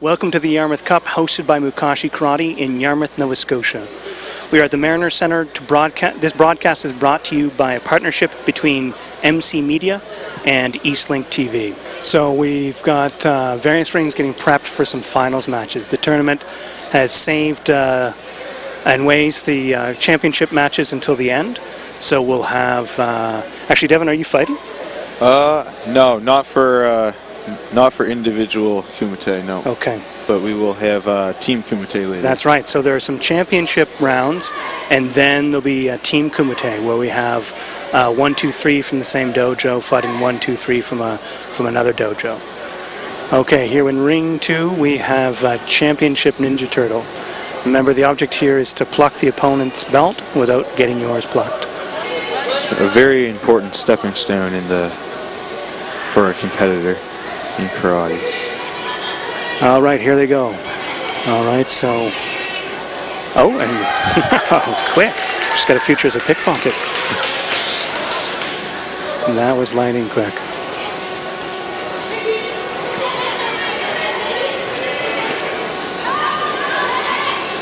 Welcome to the Yarmouth Cup, hosted by Mukashi Karate in Yarmouth, Nova Scotia. We are at the Mariner Centre to broadcast. This broadcast is brought to you by a partnership between MC Media and Eastlink TV. So we've got various rings getting prepped for some finals matches. The tournament has saved and weighs the championship matches until the end. So we'll have... actually, Devin, are you fighting? No, not for individual kumite, no. Okay. But we will have team kumite later. That's right. So there are some championship rounds, and then there'll be a team kumite where we have 1, 2, 3 from the same dojo fighting 1, 2, 3 from another dojo. Okay, here in ring 2 we have championship Ninja Turtle. Remember, the object here is to pluck the opponent's belt without getting yours plucked. A very important stepping stone for a competitor in karate. All right, here they go. All right, so... Oh, and... oh, quick. Just got a future as a pickpocket. And that was lightning quick.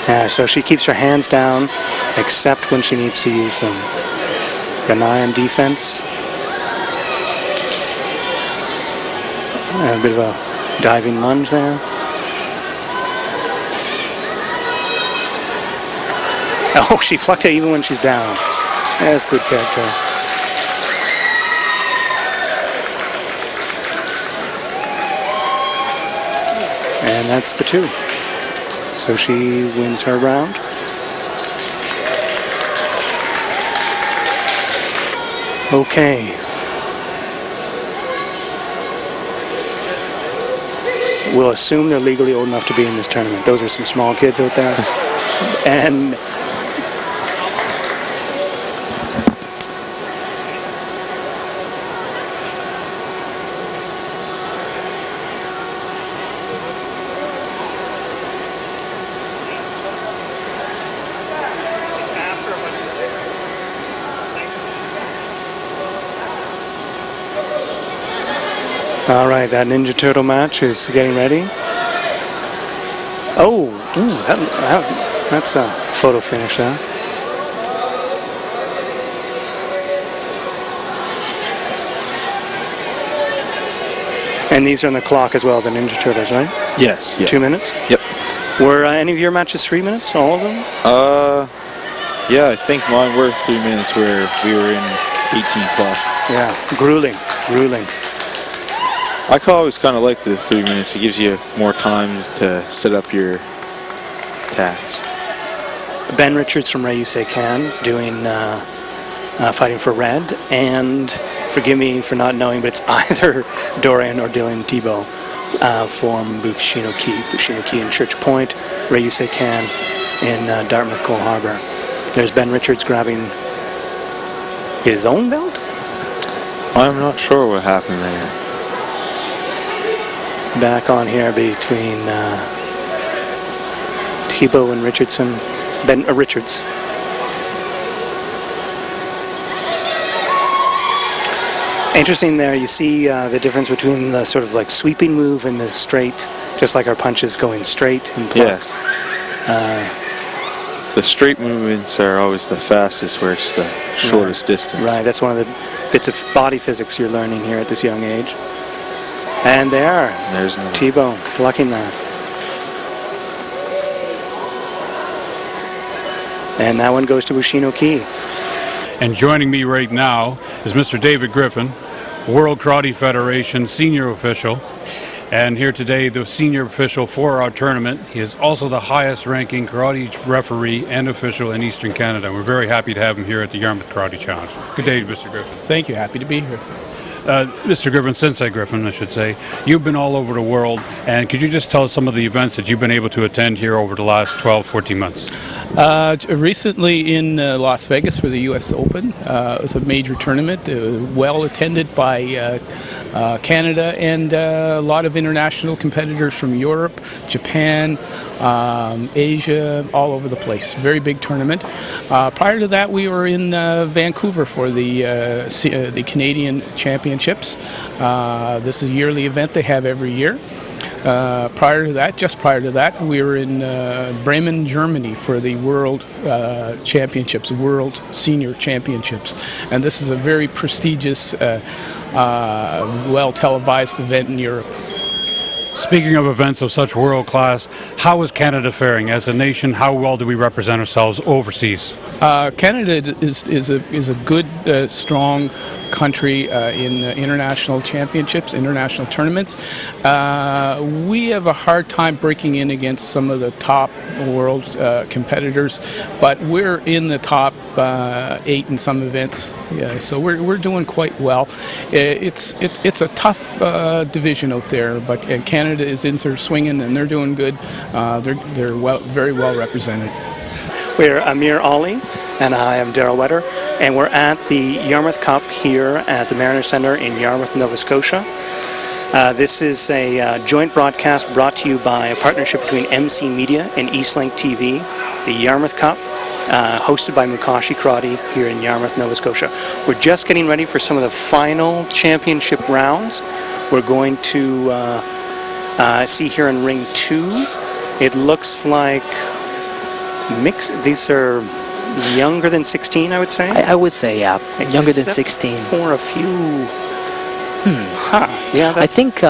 Yeah, so she keeps her hands down, except when she needs to use them. Got an eye on defense. A bit of a diving lunge there. Oh, she plucked it even when she's down. That's good character. And that's the 2. So she wins her round. Okay. We'll assume they're legally old enough to be in this tournament. Those are some small kids out there. And all right, that Ninja Turtle match is getting ready. Oh, that's a photo finish there. And these are on the clock as well, the Ninja Turtles, right? Yes. Yeah. 2 minutes? Yep. Were any of your matches 3 minutes, all of them? Yeah, I think mine were 3 minutes where we were in 18 plus. Yeah, grueling. I always kind of like the 3 minutes. It gives you more time to set up your attacks. Ben Richards from Ryusei Kan doing fighting for red, and forgive me for not knowing, but it's either Dorian or Dylan Tebow from Bushino-ki in Church Point, Ryusei Kan in Dartmouth Cole Harbor. There's Ben Richards grabbing his own belt? I'm not sure what happened there. Back on here between Tebow and Richardson. Richards. Interesting there, you see the difference between the sort of like sweeping move and the straight, just like our punches going straight and plucks. Yes. The straight movements are always the fastest, where it's the shortest distance. Right, that's one of the bits of body physics you're learning here at this young age. And there's Tebow blocking that. And that one goes to Bushino-ki. And joining me right now is Mr. David Griffin, World Karate Federation senior official. And here today, the senior official for our tournament. He is also the highest ranking karate referee and official in Eastern Canada. We're very happy to have him here at the Yarmouth Karate Challenge. Good day, Mr. Griffin. Thank you. Happy to be here. Mr. Griffin, Sensei Griffin, I should say, you've been all over the world, and could you just tell us some of the events that you've been able to attend here over the last 12, 14 months? Recently in Las Vegas for the U.S. Open. It was a major tournament, well attended by Canada and a lot of international competitors from Europe, Japan, Asia, all over the place. Very big tournament. Prior to that, we were in Vancouver for the Canadian Championships. This is a yearly event they have every year. Prior to that, we were in Bremen, Germany for the World Championships, World Senior Championships. And this is a very prestigious, well-televised event in Europe. Speaking of events of such world class, how is Canada faring as a nation? How well do we represent ourselves overseas? Canada is a good, strong country in international championships, international tournaments. We have a hard time breaking in against some of the top world competitors, but we're in the top 8 in some events. Yeah, so we're doing quite well. It's a tough division out there, but Canada is in there swinging and they're doing good. They're very well represented. We're Amir Ali, and I am Daryl Wetter, and we're at the Yarmouth Cup here at the Mariner Centre in Yarmouth, Nova Scotia. This is a joint broadcast brought to you by a partnership between MC Media and Eastlink TV, the Yarmouth Cup, hosted by Mukashi Karate here in Yarmouth, Nova Scotia. We're just getting ready for some of the final championship rounds. We're going to see here in Ring 2. It looks like these are younger than 16, I would say. I would say, yeah, younger than 16. For a few. Yeah, I think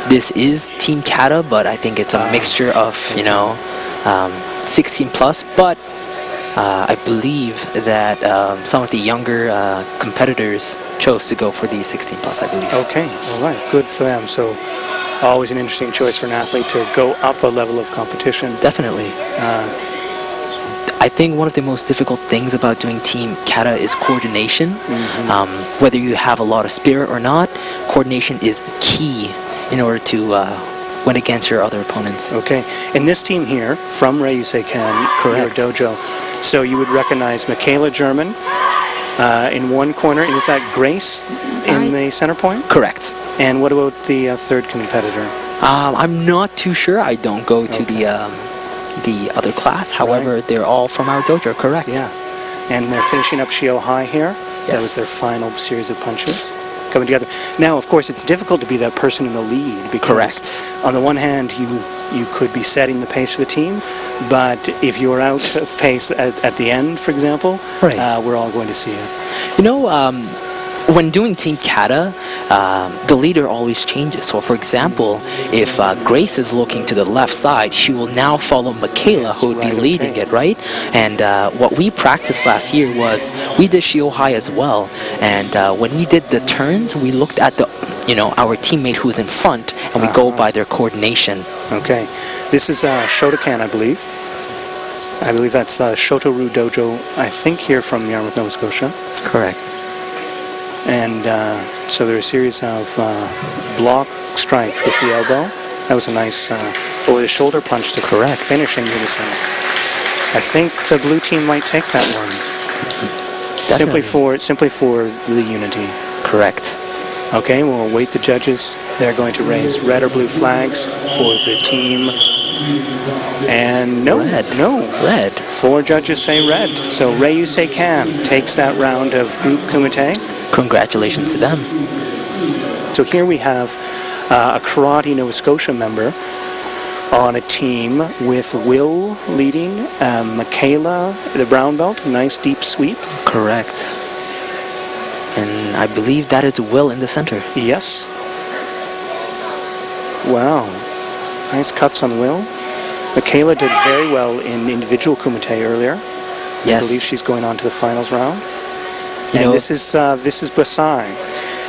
this is Team Kata, but I think it's a mixture of 16 plus. But I believe that some of the younger competitors chose to go for the 16 plus, I believe. Okay, all right, good for them. So always an interesting choice for an athlete to go up a level of competition. Definitely. I think one of the most difficult things about doing Team Kata is coordination. Whether you have a lot of spirit or not, coordination is key in order to win against your other opponents. Okay, and this team here from Reiyuseikan, your dojo, so you would recognize Michaela German in one corner, and is that Grace in the center point? Correct. And what about the third competitor? I'm not too sure. I don't go to the other class. However, they're all from our dojo, correct? Yeah. And they're finishing up Shio High here. Yes. That was their final series of punches coming together. Now, of course, it's difficult to be that person in the lead because on the one hand, you could be setting the pace for the team, but if you're out of pace at the end, for example, we're all going to see it. When doing Team Kata, the leader always changes. So, for example, if Grace is looking to the left side, she will now follow Michaela, who would be leading it, right? And what we practiced last year was we did Shio High as well. And when we did the turns, we looked at our teammate who's in front, and we go by their coordination. Okay, this is Shotokan, I believe. I believe that's Shotoru Dojo, I think, here from Yarmouth, Nova Scotia. Correct. And so there are a series of block strikes with the elbow. That was a nice over-the-shoulder punch to finish in unison. I think the blue team might take that one. Definitely. Simply for the unity. Correct. Okay, we'll await the judges. They're going to raise red or blue flags for the team. And red. 4 judges say red. So Reiyuseikan takes that round of group kumite. Congratulations to them. So here we have a Karate Nova Scotia member on a team with Will leading, Michaela, the brown belt, nice deep sweep. Correct. And I believe that is Will in the center. Yes. Wow. Nice cuts on Will. Michaela did very well in individual kumite earlier. Yes. I believe she's going on to the finals round. And this is Basai.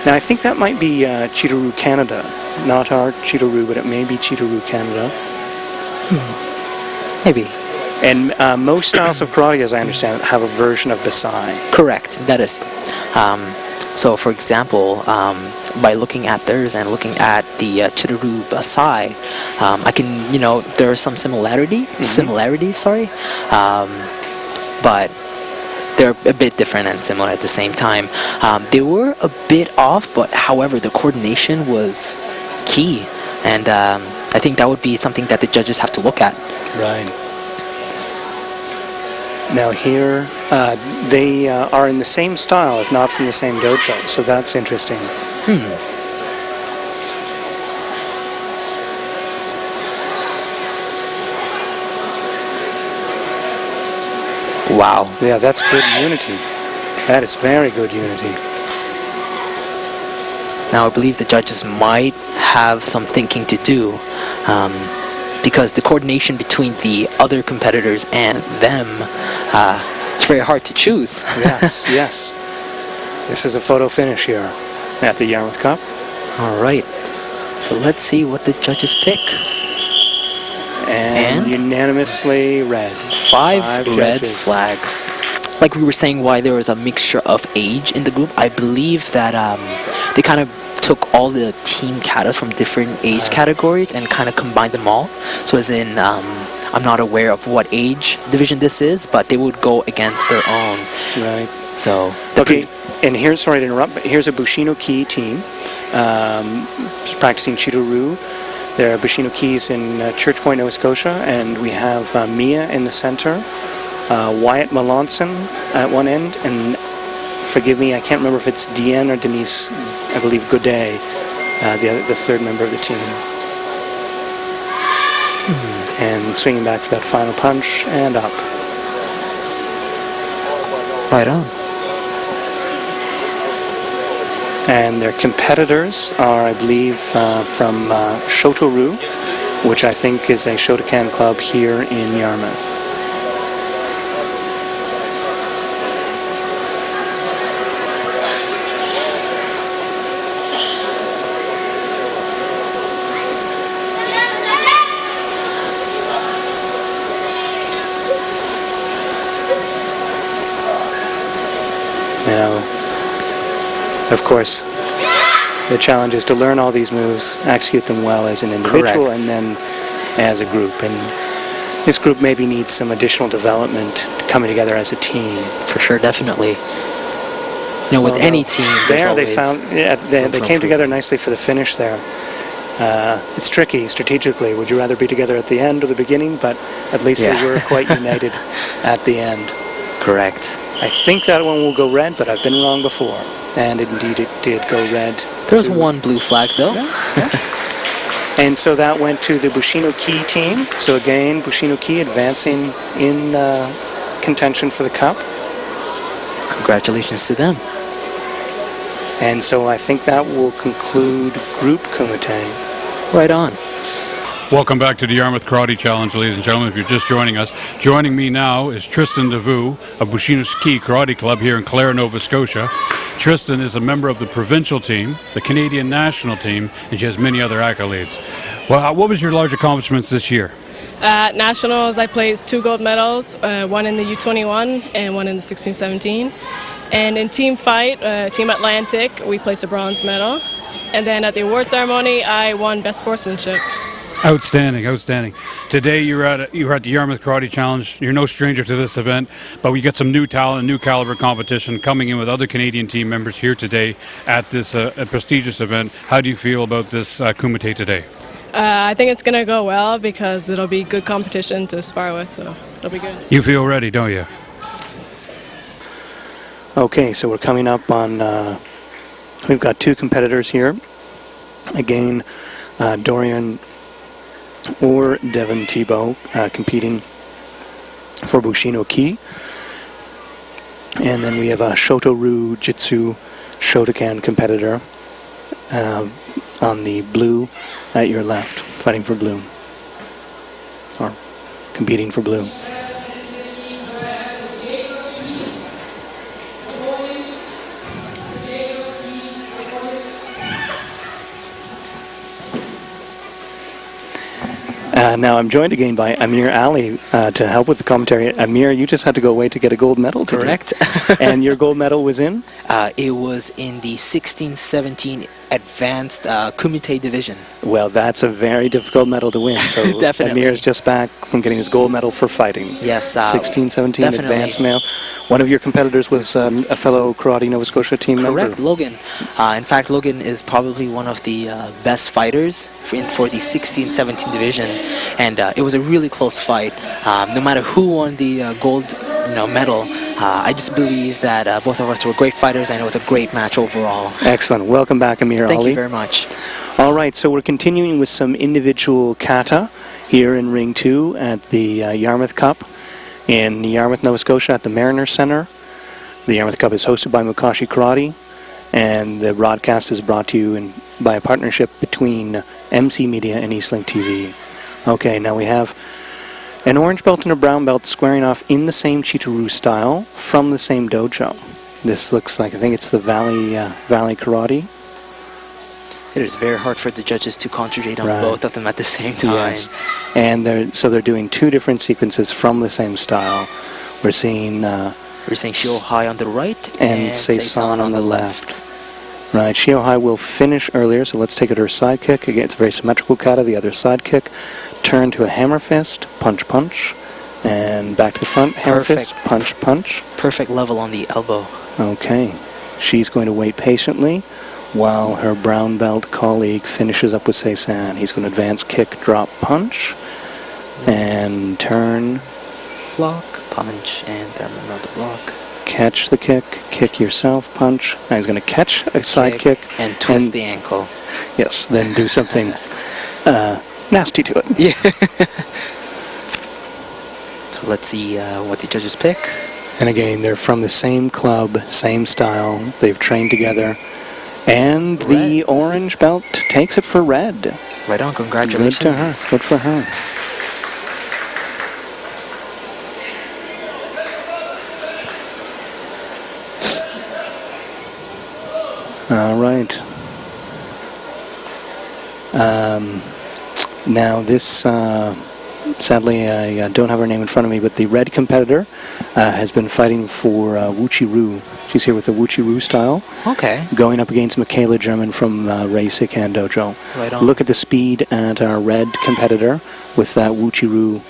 Now I think that might be Chitaru Canada, not our Chitaru, but it may be Chitaru Canada. Maybe. And most styles of karate, as I understand it, have a version of Basai. Correct. That is. So, for example, by looking at theirs and looking at the Chitaru Basai, I can, there are some similarities, sorry, but they're a bit different and similar at the same time. They were a bit off, but however, the coordination was key, and I think that would be something that the judges have to look at. Right. Now here, they are in the same style, if not from the same dojo, so that's interesting. Wow. Yeah, that's good unity. That is very good unity. Now I believe the judges might have some thinking to do, because the coordination between the other competitors and them, it's very hard to choose. Yes, yes. This is a photo finish here at the Yarmouth Cup. All right. So let's see what the judges pick. And unanimously red. Five red judges. flags. Like we were saying, why there was a mixture of age in the group, I believe that they kind of took all the team katas from different age categories and kind of combined them all. So as in, I'm not aware of what age division this is, but they would go against their own. Right. So Okay, and here's, sorry to interrupt, but here's a Bushino-ki team practicing Chitaru. There are Bushino-kis in Church Point, Nova Scotia, and we have Mia in the center, Wyatt Melanson at one end, and forgive me, I can't remember if it's Deanne or Denise, I believe Godet, the third member of the team. And swinging back for that final punch, and up. right on. And their competitors are, I believe, from Shoto-Ru, which I think is a Shotokan club here in Yarmouth. Now, of course, the challenge is to learn all these moves, execute them well as an individual, Correct. and then as a group. And this group maybe needs some additional development coming together as a team. For sure, definitely. With any team, there's There, they always found they room for came together improvement. nicely for the finish there. It's tricky strategically. Would you rather be together at the end or the beginning? But at least Yeah. they were quite united at the end. Correct. I think that one will go red, but I've been wrong before. And indeed it did go red. There was one blue flag, though. And so that went to the Bushino-ki team. So again, Bushino-ki advancing in contention for the cup. Congratulations to them. And so I think that will conclude Group Kumite. Right on. Welcome back to the Yarmouth Karate Challenge, ladies and gentlemen, if you're just joining us. Joining me now is Tristan DeVoe of Bushino-ki Karate Club here in Clare, Nova Scotia. Tristan is a member of the provincial team, the Canadian national team, and she has many other accolades. Well, what was your large accomplishments this year? At Nationals, I placed 2 gold medals, one in the U21 and one in the 16-17. And in team fight, Team Atlantic, we placed a bronze medal. And then at the award ceremony, I won Best Sportsmanship. Outstanding, outstanding. Today you're at the Yarmouth Karate Challenge. You're no stranger to this event, but we get some new talent, new caliber competition coming in with other Canadian team members here today at this prestigious event. How do you feel about this Kumite today? I think it's going to go well because it'll be good competition to spar with, so it'll be good. You feel ready, don't you? Okay, so we're coming up on, we've got 2 competitors here. Again, Dorian or Devin Tebow competing for Bushino-ki. And then we have a Shoto-Ru Jitsu Shotokan competitor on the blue at your left, fighting for blue, or competing for blue. Now I'm joined again by Amir Ali to help with the commentary. Amir, you just had to go away to get a gold medal today. Correct. And your gold medal was in? It was in the 16-17 advanced Kumite division. Well, that's a very difficult medal to win. So Definitely. Amir's just back from getting his gold medal for fighting. Yes. 16, 17 definitely. advanced male. One of your competitors was a fellow Karate Nova Scotia team member. Correct, Logan. In fact, Logan is probably one of the best fighters for the 16-17 division, and it was a really close fight. No matter who won the gold medal, I just believe that both of us were great fighters, and it was a great match overall. Excellent. Welcome back, Amir Ali. Thank you very much. All right, so we're continuing with some individual kata here in Ring 2 at the Yarmouth Cup in Yarmouth, Nova Scotia at the Mariner Centre. The Yarmouth Cup is hosted by Mukashi Karate, and the broadcast is brought to you by a partnership between MC Media and Eastlink TV. Okay, now we have an orange belt and a brown belt squaring off in the same Chitaru style from the same dojo. This looks like, I think it's the Valley Karate. It is very hard for the judges to concentrate on Right. both of them at the same time. Yes, and they're doing two different sequences from the same style. We're seeing Shio High on the right and Seisan on the left. Right, Shio Hai will finish earlier, so let's take it to her side kick. Again, it's a very symmetrical kata. The other side kick, turn to a hammer fist, punch, punch, and back to the front, hammer Perfect. fist, punch, punch. Perfect level on the elbow. Okay, she's going to wait patiently while her brown belt colleague finishes up with Seisan. He's going to advance kick, drop, punch, and turn, Block, punch, and then another block. catch the kick, kick yourself, punch. Now he's going to catch a side kick, and twist the ankle. yes, then do something nasty to it. Yeah. So let's see what the judges pick. And again, they're from the same club, same style. They've trained together. And the orange belt takes it for red. Right on, Good congratulations. to her. Good for her. All right. Now this, sadly, I don't have her name in front of me, but the red competitor has been fighting for Wuchi-Ru. She's here with the Wuchi-Ru style, Okay. going up against Michaela German from Ray Sikan Dojo. Right on. Look at the speed at our red competitor with that Wuchi-Ru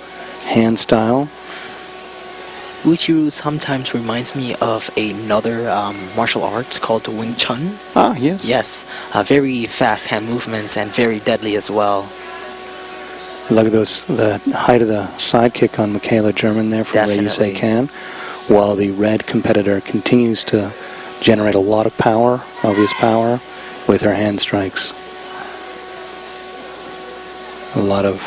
hand style. Wuchi-Ru sometimes reminds me of another martial arts called Wing Chun. Ah, yes. Yes, very fast hand movements and very deadly as well. Look at the height of the side kick on Michaela German there from Ray Definitely. Sikan, while the red competitor continues to generate a lot of power, obvious power, with her hand strikes. A lot of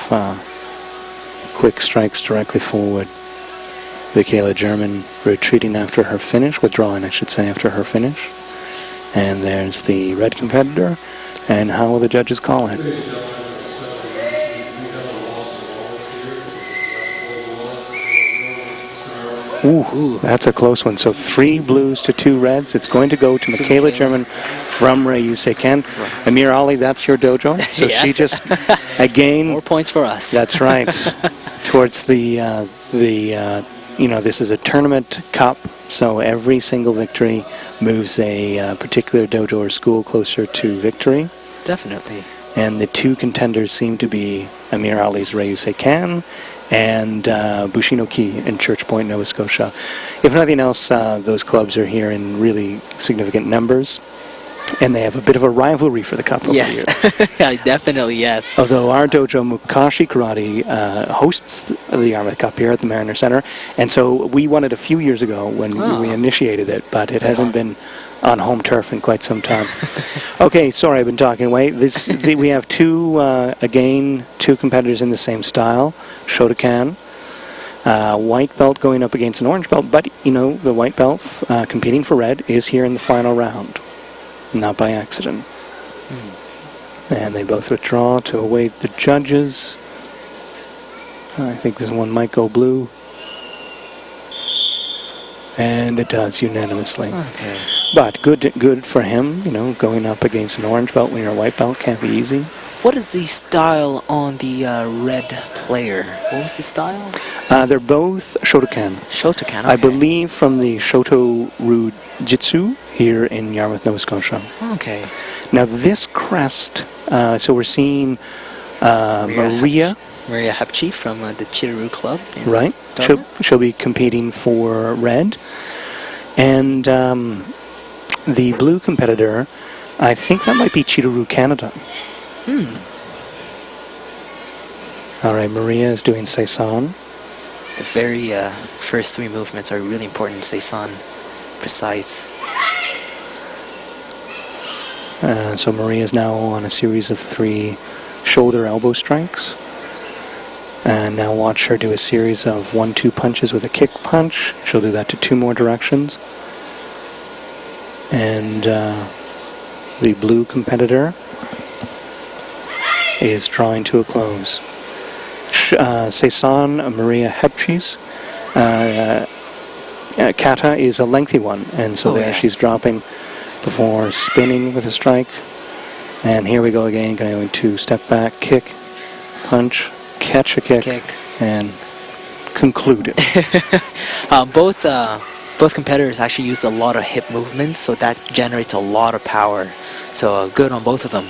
quick strikes directly forward. Michaela German retreating after her finish, withdrawing I should say after her finish. And there's the red competitor. And how will the judges call it? Ooh, that's a close one. So 3 blues to 2 reds. It's going to go to Michaela German from Ray Yusekan. Amir Ali, that's your dojo. So Yes. she just, again, More points for us. that's right. Towards this is a tournament cup, so every single victory moves a particular dojo or school closer to victory. Definitely. And the two contenders seem to be Amir Ali's Ryusei Kan and Bushino-ki in Church Point, Nova Scotia. If nothing else, those clubs are here in really significant numbers, and they have a bit of a rivalry for the cup over the years. Yes, definitely, yes. Although our dojo, Mukashi Karate, hosts the Yarmouth Cup here at the Mariner Centre, and so we won it a few years ago when we initiated it, but it hasn't been on home turf in quite some time. Okay, sorry, I've been talking away. We have two competitors in the same style, Shotokan. White belt going up against an orange belt, but the white belt competing for red is here in the final round. Not by accident. And they both withdraw to await the judges. I think this one might go blue. And it does unanimously. Okay. But good for him, going up against an orange belt when you're a white belt can't be easy. What is the style on the red player? What was the style? They're both Shotokan. Shotokan, okay. I believe from the Shoto-Ru Jitsu here in Yarmouth, Nova Scotia. Okay. Now this crest, so we're seeing Maria, Hepchi from the Chiraru Club. In right? She'll be competing for red. And the blue competitor, I think that might be Chiraru Canada. All right, Maria is doing Seisan. The very first three movements are really important. Seisan, precise. So Maria is now on a series of 3 shoulder elbow strikes. And now watch her do a series of 1-2 punches with a kick punch. She'll do that to 2 more directions. And the blue competitor is drawing to a close. Seisan Maria Hepchis. Kata is a lengthy one, and so she's dropping before spinning with a strike. And here we go again, going to step back, kick, punch, catch a kick. And conclude it. Both competitors actually use a lot of hip movements, so that generates a lot of power. So good on both of them.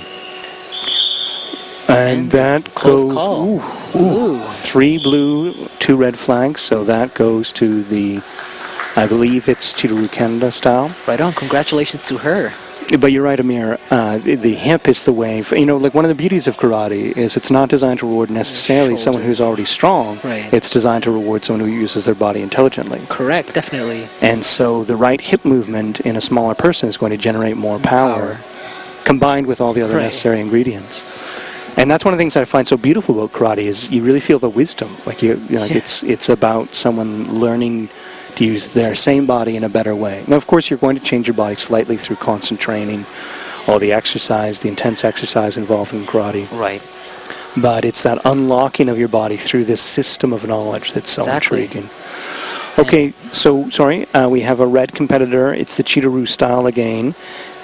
And that close goes, call. Ooh, 3 blue, 2 red flags, so that goes to the, I believe it's Chiraru Canada style. Right on, congratulations to her. But you're right, Amir, the hip is the way, like one of the beauties of karate is it's not designed to reward necessarily someone who's already strong. Right. It's designed to reward someone who uses their body intelligently. Correct, definitely. And so the right hip movement in a smaller person is going to generate more power. Combined with all the other necessary ingredients. And that's one of the things that I find so beautiful about karate is you really feel the wisdom. Like it's about someone learning to use their same body in a better way. Now, of course, you're going to change your body slightly through constant training, all the exercise, the intense exercise involved in karate. Right. But it's that unlocking of your body through this system of knowledge that's so intriguing. Okay, so, sorry, we have a red competitor. It's the Chiraru style again,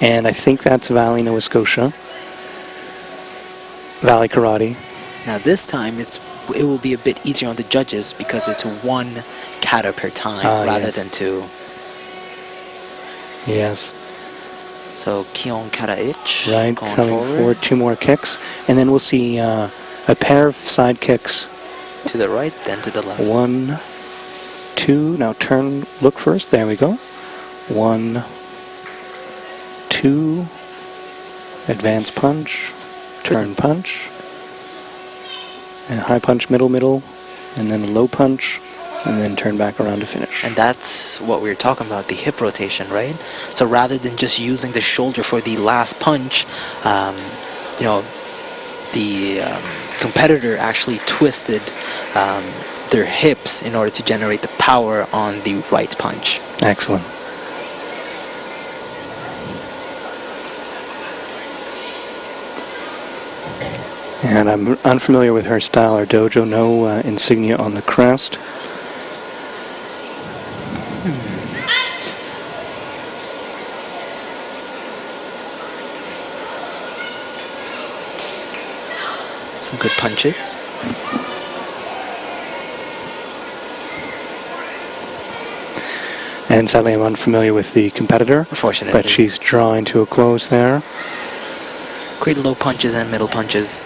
and I think that's Valley, Nova Scotia. Valley Karate. Now this time it will be a bit easier on the judges because it's 1 kata per time rather than 2. Yes. So Kion kata ich. Right, coming forward, 2 more kicks, and then we'll see a pair of side kicks. To the right, then to the left. 1, 2. Now turn, look first. There we go. 1, 2. Advance punch. Turn punch, and high punch, middle, and then a low punch, and then turn back around to finish. And that's what we were talking about, the hip rotation, right? So rather than just using the shoulder for the last punch, the competitor actually twisted their hips in order to generate the power on the right punch. Excellent. And I'm unfamiliar with her style or dojo, no insignia on the crest. Some good punches. And sadly I'm unfamiliar with the competitor. Unfortunately. But she's drawing to a close there. Great low punches and middle punches.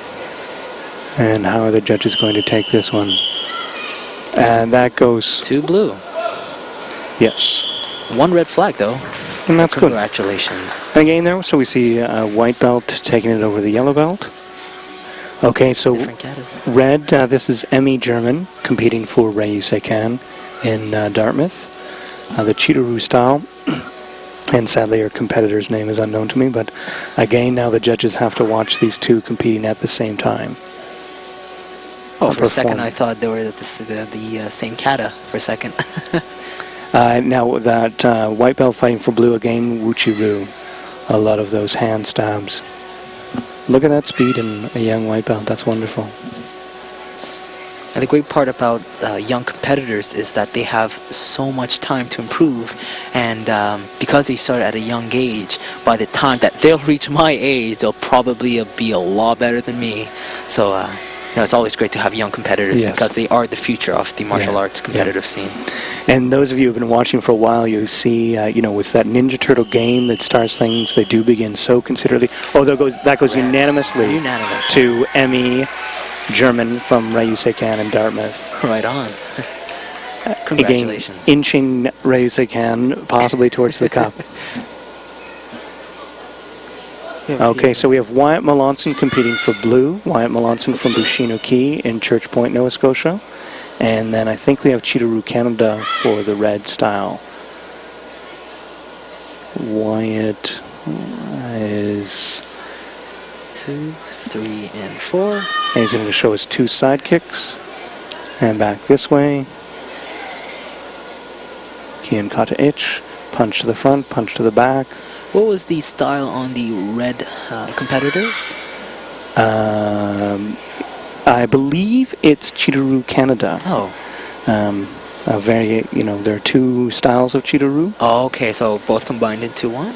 And how are the judges going to take this one? And that goes... 2 blue. Yes. 1 red flag, though. And that's good. Congratulations. Again, there, so we see a white belt taking it over the yellow belt. Okay, so red, this is Emmy German, competing for Rei Seikan in Dartmouth. The Chiraru style. And sadly, her competitor's name is unknown to me, but again, now the judges have to watch these 2 competing at the same time. Oh, for a second I thought they were the same kata for a second. Now that white belt fighting for blue again, Wuchi-Ru. A lot of those hand stabs. Look at that speed in a young white belt. That's wonderful. And the great part about young competitors is that they have so much time to improve, and because they start at a young age, by the time that they'll reach my age, they'll probably be a lot better than me. So it's always great to have young competitors, Yes. because they are the future of the martial arts competitive scene. And those of you who've been watching for a while, you see, with that Ninja Turtle game that starts things, they do begin so considerably. Oh, that goes unanimously Unanimous. to Emmy German from Ryusekan in Dartmouth. Right on. Congratulations. Again, inching Ryusekan possibly towards the cup. Okay, so we have Wyatt Melanson competing for blue. Wyatt Melanson from Bushino-Ki in Church Point, Nova Scotia. And then I think we have Chitaru Canada for the red style. Wyatt is... 2, 3, and 4. And he's going to show us 2 side kicks. And back this way. Kian kata ich. Punch to the front, punch to the back. What was the style on the red competitor? I believe it's Chitaru Canada. Oh. There are 2 styles of Chitaru. Oh, okay, so both combined into one?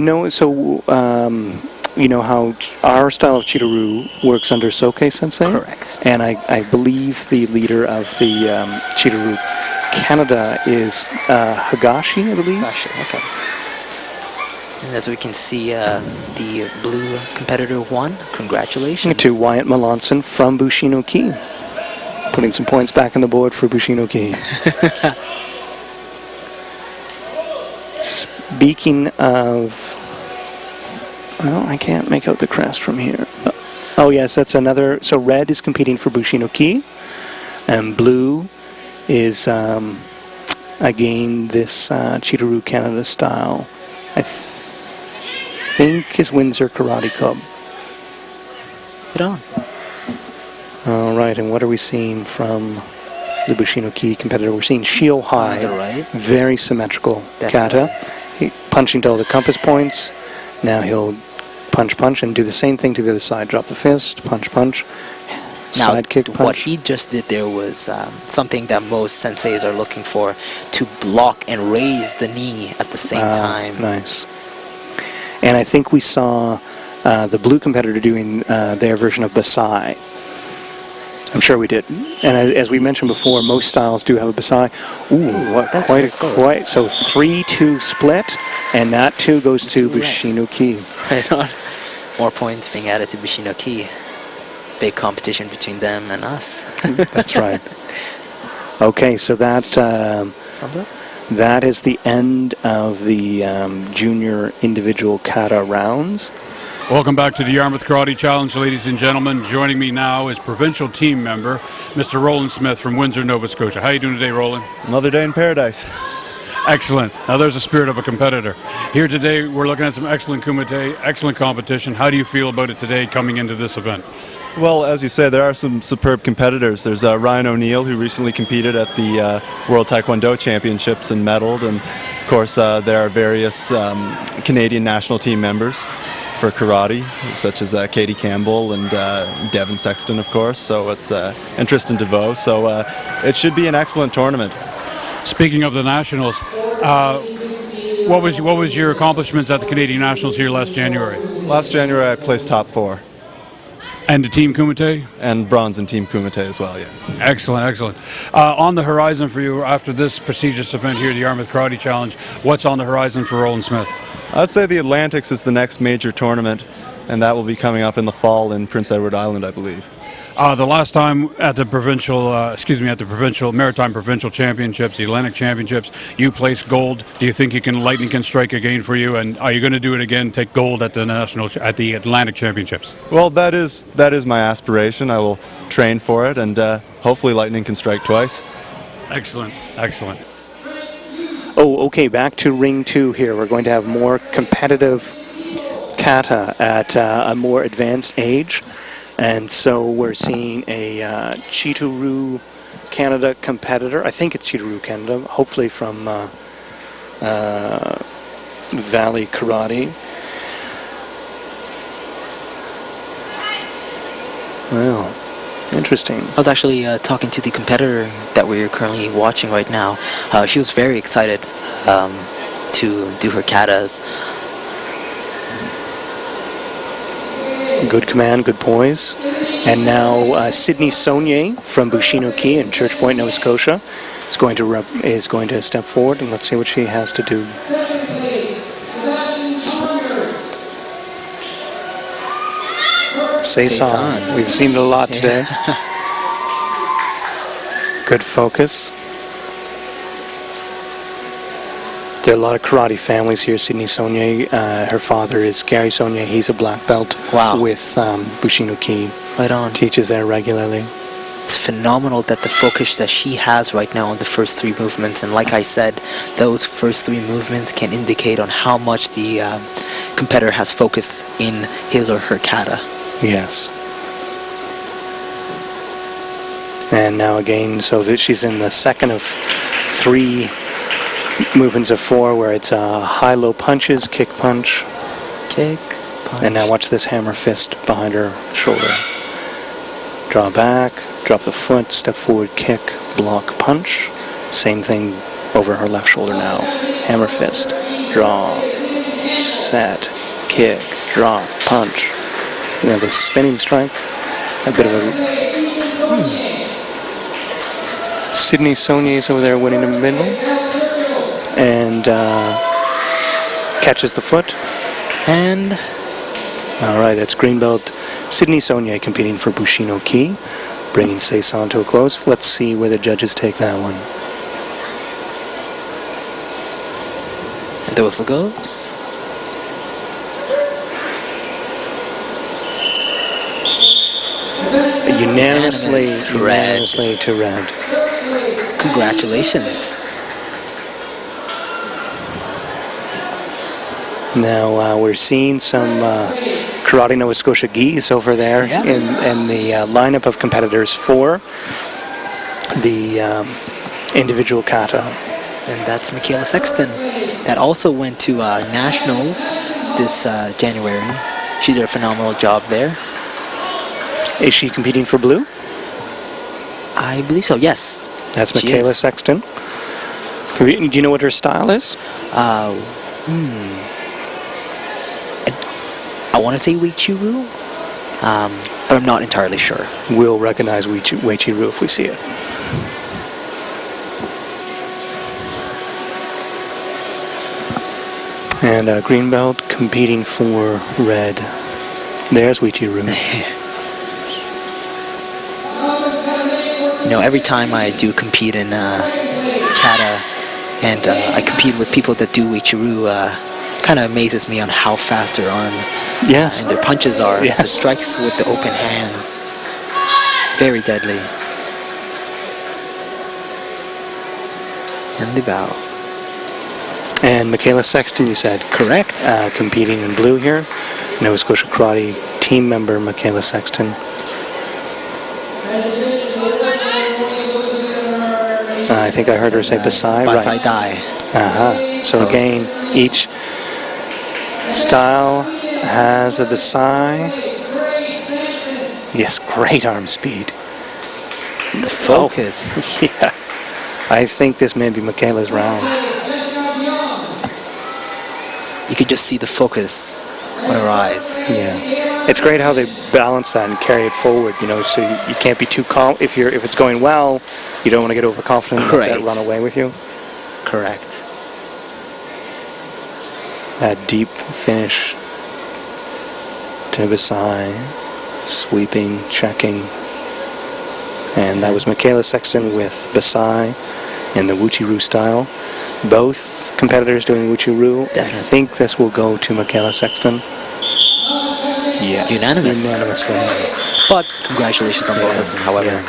No, so you know how our style of Chitaru works under Soke Sensei? Correct. And I believe the leader of the Chitaru Canada is Higashi, I believe. Gosh, okay. And as we can see, the blue competitor won. Congratulations. To Wyatt Melanson from Bushino-Ki. Putting some points back on the board for Bushino-Ki. Speaking of... Well, I can't make out the crest from here. Oh, yes, that's another... So red is competing for Bushino-Ki. And blue is, again, this Chitaru Canada style. I think is Windsor Karate Club. Get on. All right, and what are we seeing from the Bushino-Ki competitor? We're seeing Shio High. On the right. Very symmetrical Definitely. kata. Punching to all the compass points. Now he'll punch, and do the same thing to the other side. Drop the fist, punch. Now, Side kick, punch. what he just did there was something that most senseis are looking for, to block and raise the knee at the same time. Nice. And I think we saw the blue competitor doing their version of Basai. I'm sure we did. And as we mentioned before, most styles do have a Basai. Ooh, what, That's quite. So 3-2 split, and that 2 goes to Bushino-Ki. Right on. More points being added to Bushino-Ki. Big competition between them and us. That's right. Okay, so that is the end of the junior individual kata rounds. Welcome back to the Yarmouth Karate Challenge, ladies and gentlemen. Joining me now is provincial team member, Mr. Roland Smith from Windsor, Nova Scotia. How are you doing today, Roland? Another day in paradise. Excellent. Now there's the spirit of a competitor. Here today, we're looking at some excellent kumite, excellent competition. How do you feel about it today coming into this event? Well, as you say, there are some superb competitors. There's Ryan O'Neill, who recently competed at the World Taekwondo Championships and medaled. And, of course, there are various Canadian national team members for karate, such as Katie Campbell and Devin Sexton, of course. So it's and Tristan DeVoe. So it should be an excellent tournament. Speaking of the nationals, what was your accomplishments at the Canadian Nationals here last January? Last January, I placed top 4. And the Team Kumite? And bronze in Team Kumite as well, yes. Excellent. On the horizon for you after this prestigious event here, the Yarmouth Karate Challenge, what's on the horizon for Roland Smith? I'd say the Atlantics is the next major tournament, and that will be coming up in the fall in Prince Edward Island, I believe. The last time at the Maritime Provincial Championships, the Atlantic Championships, you placed gold. Do you think lightning can strike again for you? And are you going to do it again, take gold at the Atlantic Championships? Well, that is my aspiration. I will train for it, and hopefully lightning can strike twice. Excellent. Oh, okay, back to ring 2 here. We're going to have more competitive kata at a more advanced age. And so we're seeing a Chitaru Canada competitor. I think it's Chitaru Canada, hopefully from Valley Karate. Well, Interesting. I was actually talking to the competitor that we're currently watching right now. She was very excited to do her katas. Good command, good poise. And now Sydney Saunier from Bushino-Ki in Church Point, Nova Scotia is going to step forward, and let's see what she has to do. Seisan. We've seen it a lot today. Good focus. There are a lot of karate families here. Sydney Saunier, her father is Gary Saunier. He's a black belt with Bushino-Ki. Right on. Teaches there regularly. It's phenomenal that the focus that she has right now on the first three movements, and like I said, those first three movements can indicate on how much the competitor has focus in his or her kata. Yes. And now again, so that she's in the second of three movements of four, where it's high-low punches, kick, punch. Kick, punch. And now watch this hammer fist behind her shoulder. Draw back, drop the foot, step forward, kick, block, punch. Same thing over her left shoulder now. Hammer fist, draw, set, kick, drop, punch. You know, the spinning strike, a bit of a... Sydney Saunier's over there winning the middle. And catches the foot. And... All right, that's green belt Sydney Saunier competing for Bushino-Ki, bringing Seisan to a close. Let's see where the judges take that one. The whistle goes. Unanimously to red. Congratulations. Now we're seeing some Karate Nova Scotia geese over there in the lineup of competitors for the individual kata. And that's Michaela Sexton. That also went to Nationals this January. She did a phenomenal job there. Is she competing for blue? I believe so, yes. That's Michaela Sexton. Do you know what her style is? I want to say Weichiru, but I'm not entirely sure. We'll recognize Weichiru if we see it. And green belt competing for red. There's Weichiru. You know, every time I do compete in kata, and I compete with people that do Weichiru, kind of amazes me on how fast their arm and their punches are. The strikes with the open hands, very deadly. And the bow. And Michaela Sexton, you said? Correct. Competing in blue here. Nova Scotia Karate team member Michaela Sexton. I think I heard her say Basai. Basai Dai. So again, each style has a Basai. Yes, great arm speed. The focus. Yeah. I think this may be Michaela's round. You could just see the focus on her eyes. Yeah. It's great how they balance that and carry it forward, you know, so you can't be too calm. If it's going well, you don't want to get overconfident and let that run away with you. Correct. That deep finish to Basai, sweeping, checking. And that was Michaela Sexton with Basai in the Wuchi-Ru style. Both competitors doing Wuchi-Ru. I think this will go to Michaela Sexton. Yes. Unanimously. But congratulations on both of them, however. Yeah.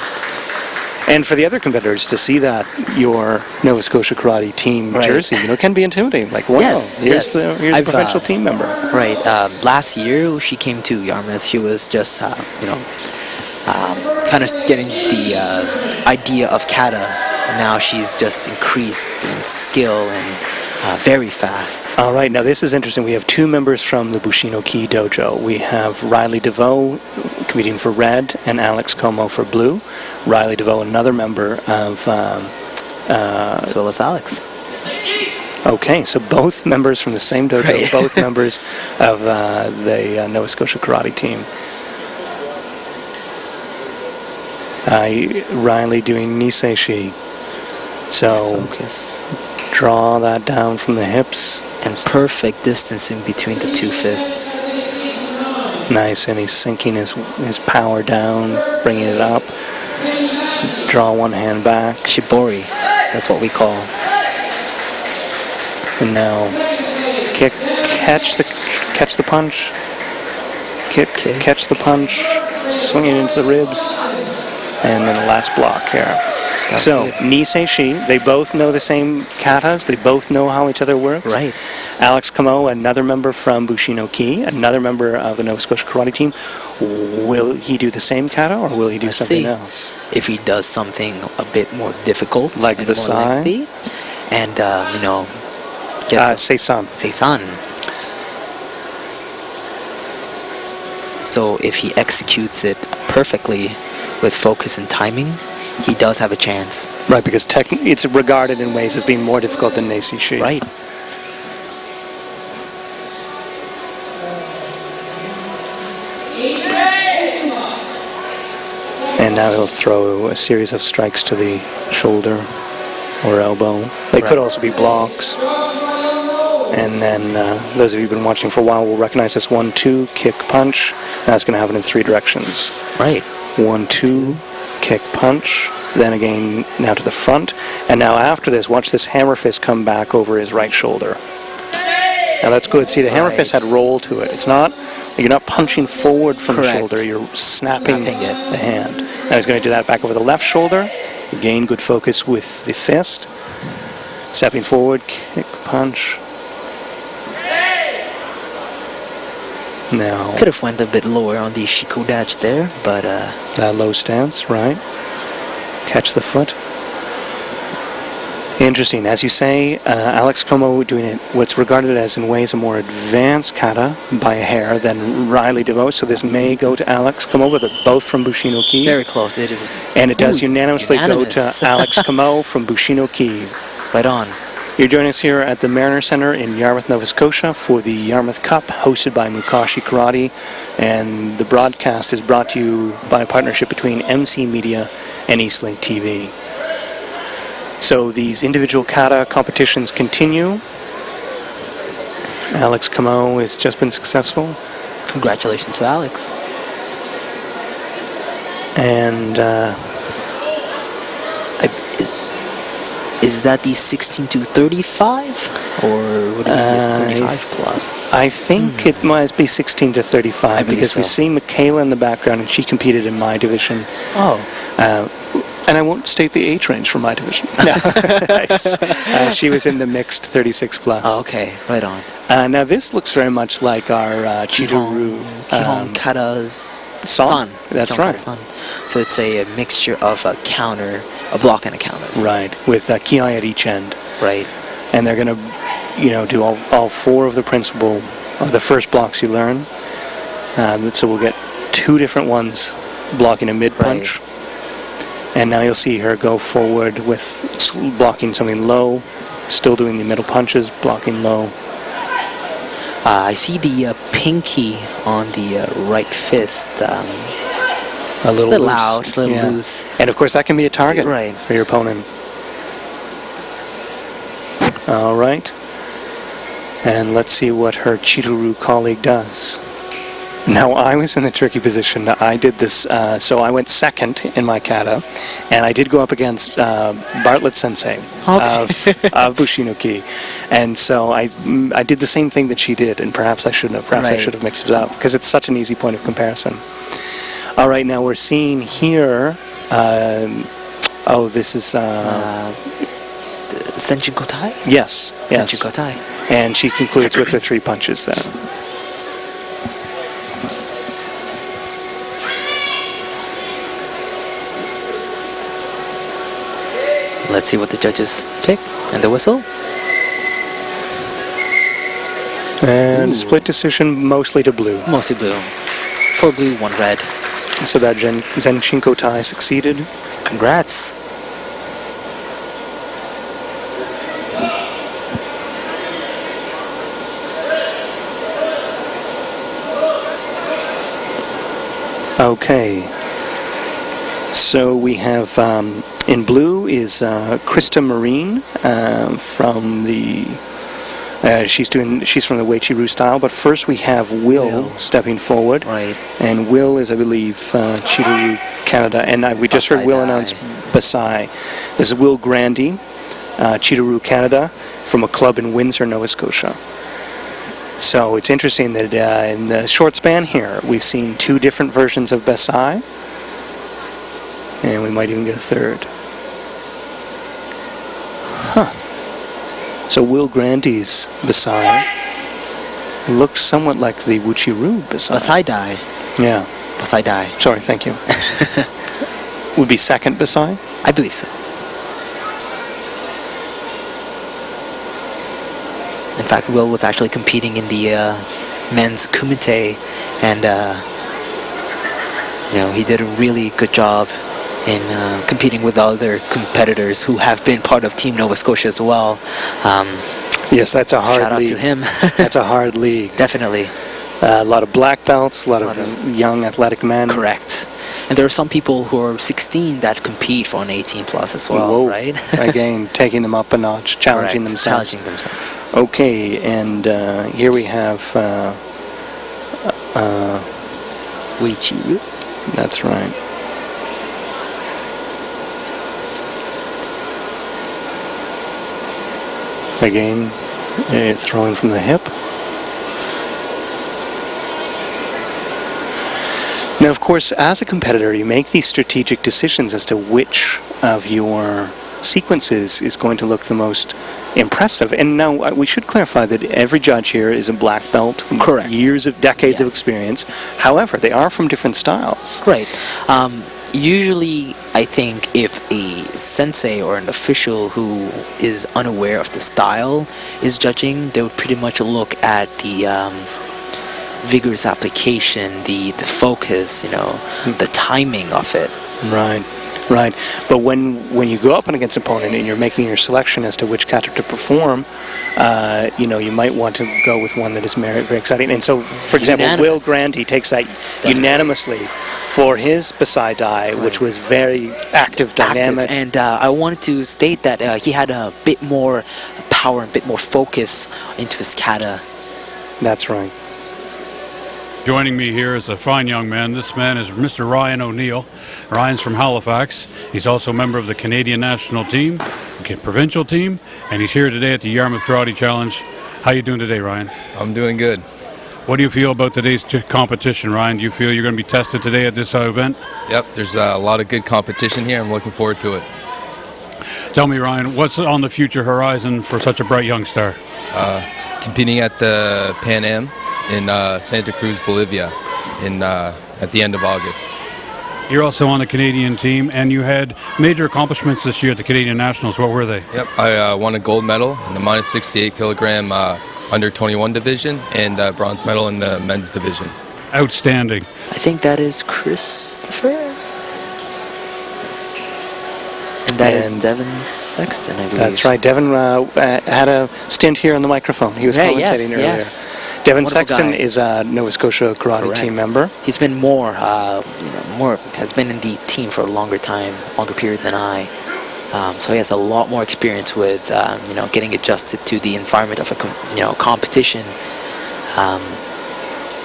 And for the other competitors to see that your Nova Scotia Karate team jersey, you know, can be intimidating. Like, wow, here's the professional team member. Right. Last year she came to Yarmouth. She was just, kind of getting the idea of kata. And now she's just increased in skill and Very fast. All right, now this is interesting. We have two members from the Bushino-Ki dojo. We have Riley DeVoe competing for red and Alex Como for blue. Riley DeVoe, another member of... As well as Alex. Okay, so both members from the same dojo, Right. both members of the Nova Scotia Karate team. Riley doing Nisei-shi. So Focus. draw that down from the hips. And perfect distancing between the two fists. Nice, and he's sinking his power down, bringing it up. Draw one hand back. Shibori. That's what we call. And now kick, catch the punch. Kick, catch the punch. Swing it into the ribs. And then the last block here. So, Nisei-shi, they both know the same katas. They both know how each other works. Right. Alex Como, another member from Bushino-Ki, another member of the Nova Scotia Karate team. Will he do the same kata, or will he do something else? If he does something a bit more difficult, Like and the more sai? lengthy, and gets Seisan. Seisan. So if he executes it perfectly with focus and timing, he does have a chance. Right, because it's regarded in ways as being more difficult than Nisei-shi. Right. And now he'll throw a series of strikes to the shoulder or elbow. They could also be blocks. And then those of you who've been watching for a while will recognize this 1-2 kick punch. That's going to happen in three directions. Right. 1-2 kick punch. Then again, now to the front. And now after this, watch this hammer fist come back over his right shoulder. Now that's good. See, the hammer fist had roll to it. It's not, you're not punching forward from the shoulder, you're snapping the hand. Now he's going to do that back over the left shoulder. Again, good focus with the fist. Stepping forward, kick, punch. Now, Could have went a bit lower on the shikodachi there, but that low stance, right? Catch the foot. Interesting. As you say, Alex Como doing it what's regarded as in ways a more advanced kata by a hair than Riley DeVoe. So this may go to Alex Como, but they're both from Bushino-Ki. very close. And it does unanimously unanimous. go to Alex Como from Bushino-Ki. Right on. You're joining us here at the Mariner Center in Yarmouth, Nova Scotia for the Yarmouth Cup, hosted by Mukashi Karate. And the broadcast is brought to you by a partnership between MC Media and Eastlink TV. So these individual kata competitions continue. Alex Como has just been successful. Congratulations to Alex. And Is that the 16 to 35? Or would it be 35 plus? I think it must be 16 to 35 believe because we so. see Michaela in the background and she competed in my division. Oh. And I won't state the age range for my division. No. She was in the mixed 36 plus. Oh, okay. Right on. Now this looks very much like our Chihon Kihon Kata's San. That's Kihon right. Kata San. So it's a mixture of a counter, a block and a counter. Right, with kiai at each end. Right. And they're going to, do all four of the principal, of the first blocks you learn. So we'll get two different ones blocking a mid-punch. And now you'll see her go forward with blocking something low, still doing the middle punches, blocking low. I see the pinky on the right fist. A little Little loose. out, a little loose. And of course that can be a target Right. for your opponent. All right. And let's see what her Chitaru colleague does. Now I was in the tricky position. I did this, so I went second in my kata, and I did go up against Bartlett Sensei of Bushino-Ki, and so I did the same thing that she did, and perhaps I shouldn't have. Perhaps I should have mixed it up because it's such an easy point of comparison. All right, now we're seeing here. This is Senjin Kotai? yes. Senjin Kotai. And she concludes with the three punches there. Let's see what the judges pick and the whistle. And split decision, mostly to blue. Mostly blue. 4 blue, 1 red. So that Zenchenko tie succeeded. Congrats. Okay. So we have in blue is Krista Marine from the. She's from the Weichi-Ryu style, but first we have Will stepping forward. Right. And Will is, I believe, Chida-Ryu Canada, and we just heard Will announce Basai. This is Will Grandy, Chida-Ryu Canada, from a club in Windsor, Nova Scotia. So it's interesting that in the short span here, we've seen 2 different versions of Basai, and we might even get a third. Huh. So Will Grandy's Basai looks somewhat like the Wuchi-Ryu Basai. Basai Dai. Yeah. Basai Dai. Sorry, thank you. Would be second Basai? I believe so. In fact, Will was actually competing in the men's kumite, and he did a really good job in competing with other competitors who have been part of Team Nova Scotia as well. Yes, that's a hard shout out league. to him. That's a hard league. Definitely. A lot of black belts, a lot of young athletic men. Correct. And there are some people who are 16 that compete for an 18 plus as well, Whoa. right? Again, taking them up a notch, challenging Correct. themselves. Challenging themselves. Okay, and here we have Weichi-Ryu. That's right. Again, throwing from the hip. Now, of course, as a competitor, you make these strategic decisions as to which of your sequences is going to look the most impressive. And now we should clarify that every judge here is a black belt. Correct. Decades of Yes. experience. However, they are from different styles. Right. Usually, I think if a sensei or an official who is unaware of the style is judging, they would pretty much look at the vigorous application, the focus, the timing of it. Right. Right, but when you go up against an opponent and you're making your selection as to which kata to perform, you might want to go with one that is very, very exciting. And so, for example, Will Grandy takes that unanimously for his Basai Dai, which was very active, dynamic. And I wanted to state that he had a bit more power, a bit more focus into his kata. That's right. Joining me here is a fine young man. This man is Mr. Ryan O'Neill. Ryan's from Halifax. He's also a member of the Canadian national team, provincial team, and he's here today at the Yarmouth Karate Challenge. How you doing today, Ryan? I'm doing good. What do you feel about today's competition, Ryan? Do you feel you're going to be tested today at this event? Yep, there's a lot of good competition here. I'm looking forward to it. Tell me, Ryan, what's on the future horizon for such a bright young star? Competing at the Pan Am in Santa Cruz, Bolivia, at the end of August. You're also on the Canadian team, and you had major accomplishments this year at the Canadian Nationals. What were they? Yep, I won a gold medal in the minus 68 kilogram under 21 division and a bronze medal in the men's division. Outstanding. I think that is Christopher. And that is Devin Sexton, I believe. That's right. Devin had a stint here on the microphone. He was commentating earlier. Yes. Devin Wonderful Sexton guy. is a Nova Scotia karate team member. He's been has been in the team for a longer period than I. So he has a lot more experience with getting adjusted to the environment of a competition.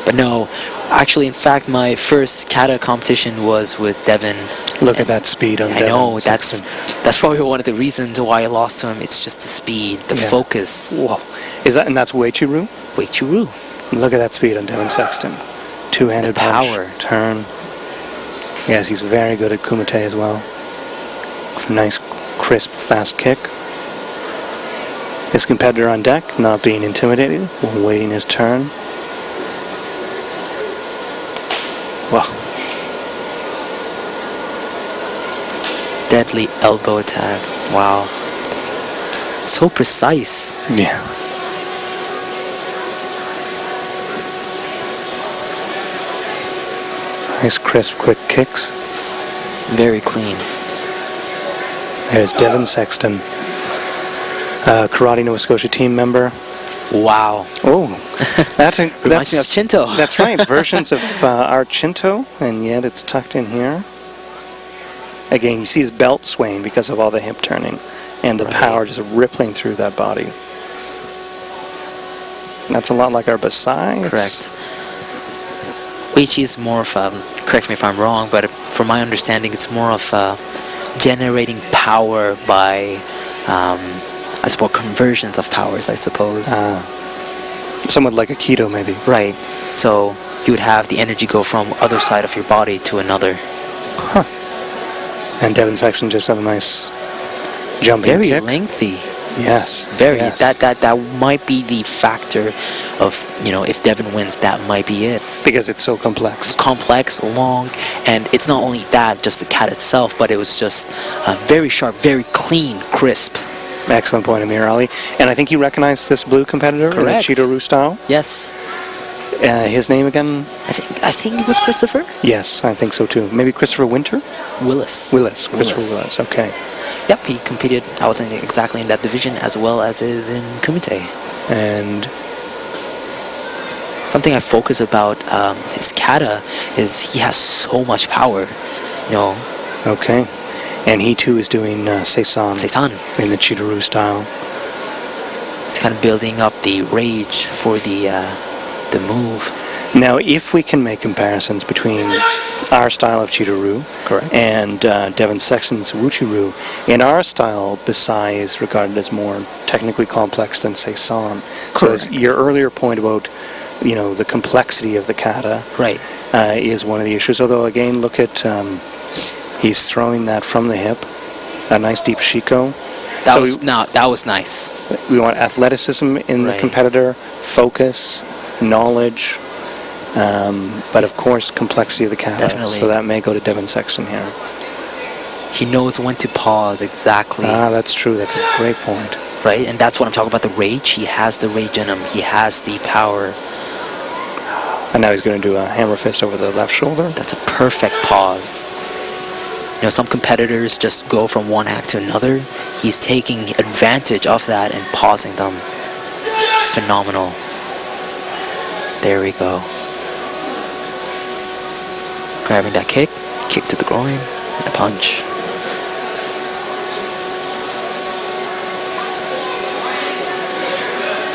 But no, actually, in fact, my first kata competition was with Devin. Look at that speed on Devin. I know, Sexton. that's probably one of the reasons why I lost to him. It's just the speed, the focus. Whoa. And that's Weichi-Ryu? Weichi-Ryu. Look at that speed on Devin Sexton. Two-handed The power. punch, turn. Yes, he's very good at kumite as well. Nice, crisp, fast kick. His competitor on deck, not being intimidated, while waiting his turn. Wow. Deadly elbow attack. Wow. So precise. Yeah. Nice, crisp, quick kicks. Very clean. There's Devin Sexton, Karate Nova Scotia team member. Wow. Oh, that's Reminds me of Chinto. That's right, versions of our Chinto, and yet it's tucked in here. Again, you see his belt swaying because of all the hip turning and the power just rippling through that body. That's a lot like our Basai. Correct. Uichi is more of, correct me if I'm wrong, but from my understanding, it's more of generating power by, I suppose, conversions of powers, I suppose. Somewhat like a keto, maybe. Right. So you would have the energy go from other side of your body to another. Huh. And Devin Sexton just had a nice jumping Very kick. lengthy. Yes. Very. Yes. That might be the factor of, if Devin wins, that might be it. Because it's so complex. Complex, long, and it's not only that, just the cat itself, but it was just very sharp, very clean, crisp. Excellent point, Amir Ali. And I think you recognize this blue competitor in the Correct. Cheeto-Roo style. Yes. His name again? I think it was Christopher Yes, I think so too. Maybe Christopher Winter? Willis. Christopher Willis, okay. Yep, he competed, I was exactly in that division, as well as is in Kumite. And something I focus about his kata is he has so much power. okay. And he too is doing Seisan in the Cheeto-Roo style. It's kind of building up the rage for the move. Now, if we can make comparisons between our style of Cheeto-Roo Correct. and Devin Sexton's Wuchi-Roo, in our style, Basai is regarded as more technically complex than Seisan. So as your earlier point about, the complexity of the kata Right. is one of the issues. Although, again, look at, he's throwing that from the hip, a nice deep shiko. That was nice. We want athleticism in the competitor, focus, knowledge, but of course complexity of the kata. Definitely. So that may go to Devin Sexton here. He knows when to pause exactly. That's true. That's a great point. Right, and that's what I'm talking about, the rage. He has the rage in him. He has the power. And now he's going to do a hammer fist over the left shoulder. That's a perfect pause. Some competitors just go from one act to another. He's taking advantage of that and pausing them. Phenomenal. There we go. Grabbing that kick to the groin, and a punch.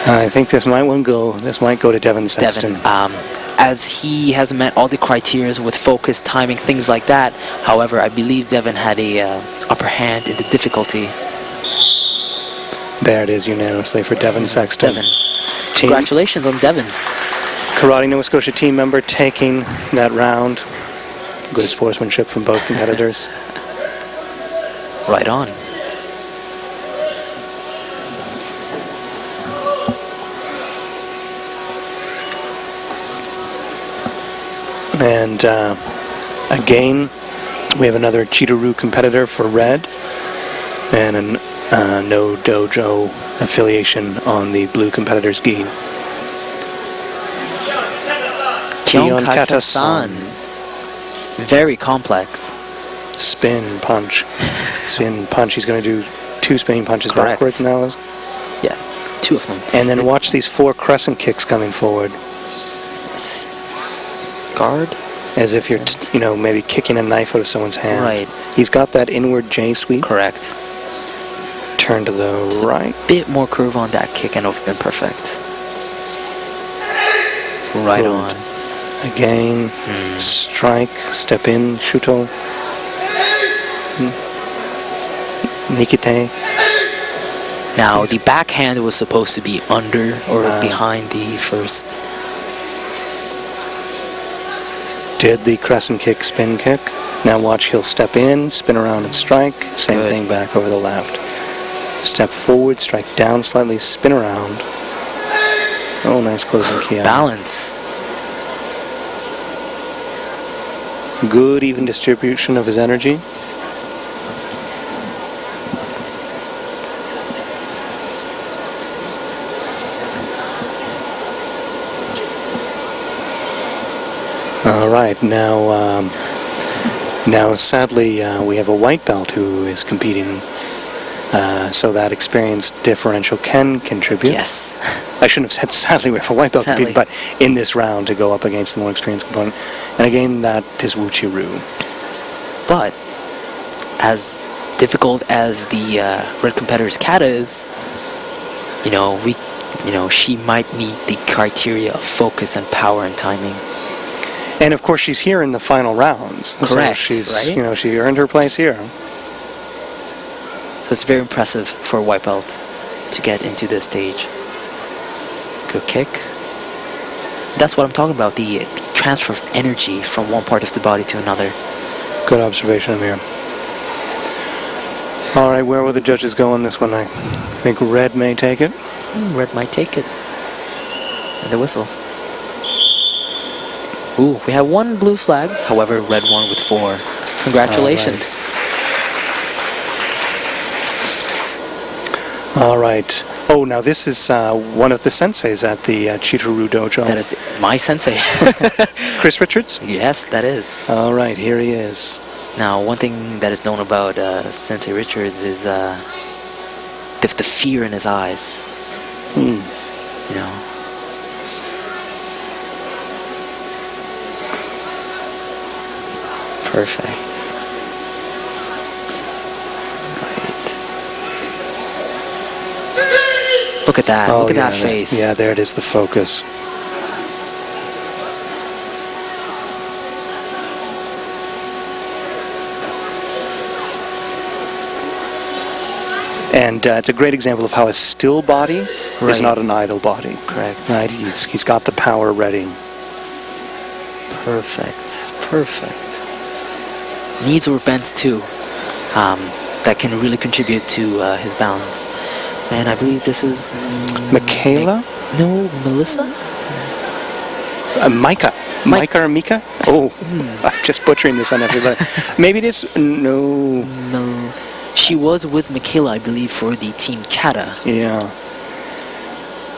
I think this might go to Devin Sexton. Devin, as he has met all the criteria with focus, timing, things like that. However, I believe Devin had a upper hand in the difficulty. There it is unanimously for Devin Sexton. Devin. Congratulations on Devin. Karate Nova Scotia team member taking that round. Good sportsmanship from both competitors. Right on. And again, we have another Cheeto-Roo competitor for red and a no dojo affiliation on the blue competitor's gi. Kyon Kata-san. Very complex. Spin punch. Spin punch. He's going to do 2 spinning punches Correct. backwards now. Yeah, 2 of them. And then watch these 4 crescent kicks coming forward. Guard? As if you're, maybe kicking a knife out of someone's hand. Right. He's got that inward J sweep. Correct. Turn to the Just right. A bit more curve on that kick and it would have been perfect. Right Good. on. Again, strike, step in, shuto. Nikite. Now, the backhand was supposed to be under or behind the first. Did the crescent kick, spin kick. Now watch, he'll step in, spin around and strike. Same Good. thing back over the left. Step forward, strike down slightly, spin around. Oh, nice closing key out. Balance. Good even distribution of his energy. All right, now sadly we have a white belt who is competing, so that experience differential can contribute. Yes. I shouldn't have said sadly we have a white belt Sadly. competing, but in this round to go up against the more experienced component. And again, that is Wu Chi-Ru. But as difficult as the red competitor's kata is, she might meet the criteria of focus and power and timing. And of course, she's here in the final rounds. Correct, So she's, right? She earned her place here. So it's very impressive for a white belt to get into this stage. Good kick. That's what I'm talking about, the transfer of energy from one part of the body to another. Good observation, Amir. All right, where will the judges go on this one? I think red may take it. Red might take it. And the whistle. Ooh, we have one blue flag, however, red one with 4. Congratulations. All right. Oh, now this is one of the senseis at the Chitaru Dojo. That is my sensei. Chris Richards? Yes, that is. All right, here he is. Now, one thing that is known about Sensei Richards is the fear in his eyes. Perfect. Right. Look at that. Look at that face. Yeah, there it is, the focus. And it's a great example of how a still body is not an idle body. Correct. Right? He's got the power ready. Perfect. Perfect. Knees were bent too. That can really contribute to his balance. And I believe this is... Michaela? No, Melissa? Micah. Micah or Mika? Oh, I'm just butchering this on everybody. Maybe it is... No. She was with Michaela, I believe, for the Team Kata. Yeah.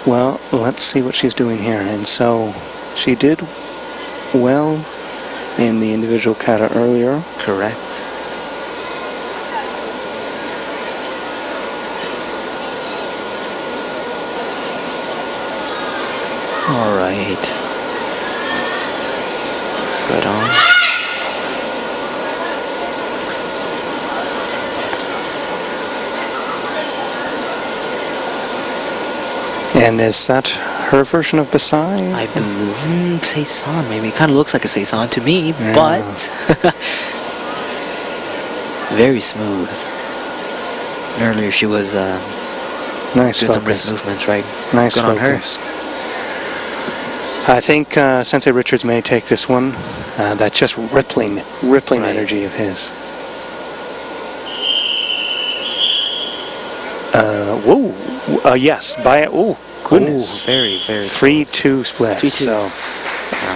Well, let's see what she's doing here. And so, she did well in the individual kata earlier. Correct. All right. Good on. And is that her version of Basai? I believe Seisan, maybe. It kind of looks like a Seisan to me, Yeah. but very smooth. Earlier she was Nice doing some focus. wrist movements, right? Nice Good on her. focus. I think Sensei Richards may take this one. That just rippling Right. energy of his. Whoa. Yes. By oh goodness. Ooh, very, very 3-2 split. 3-2. So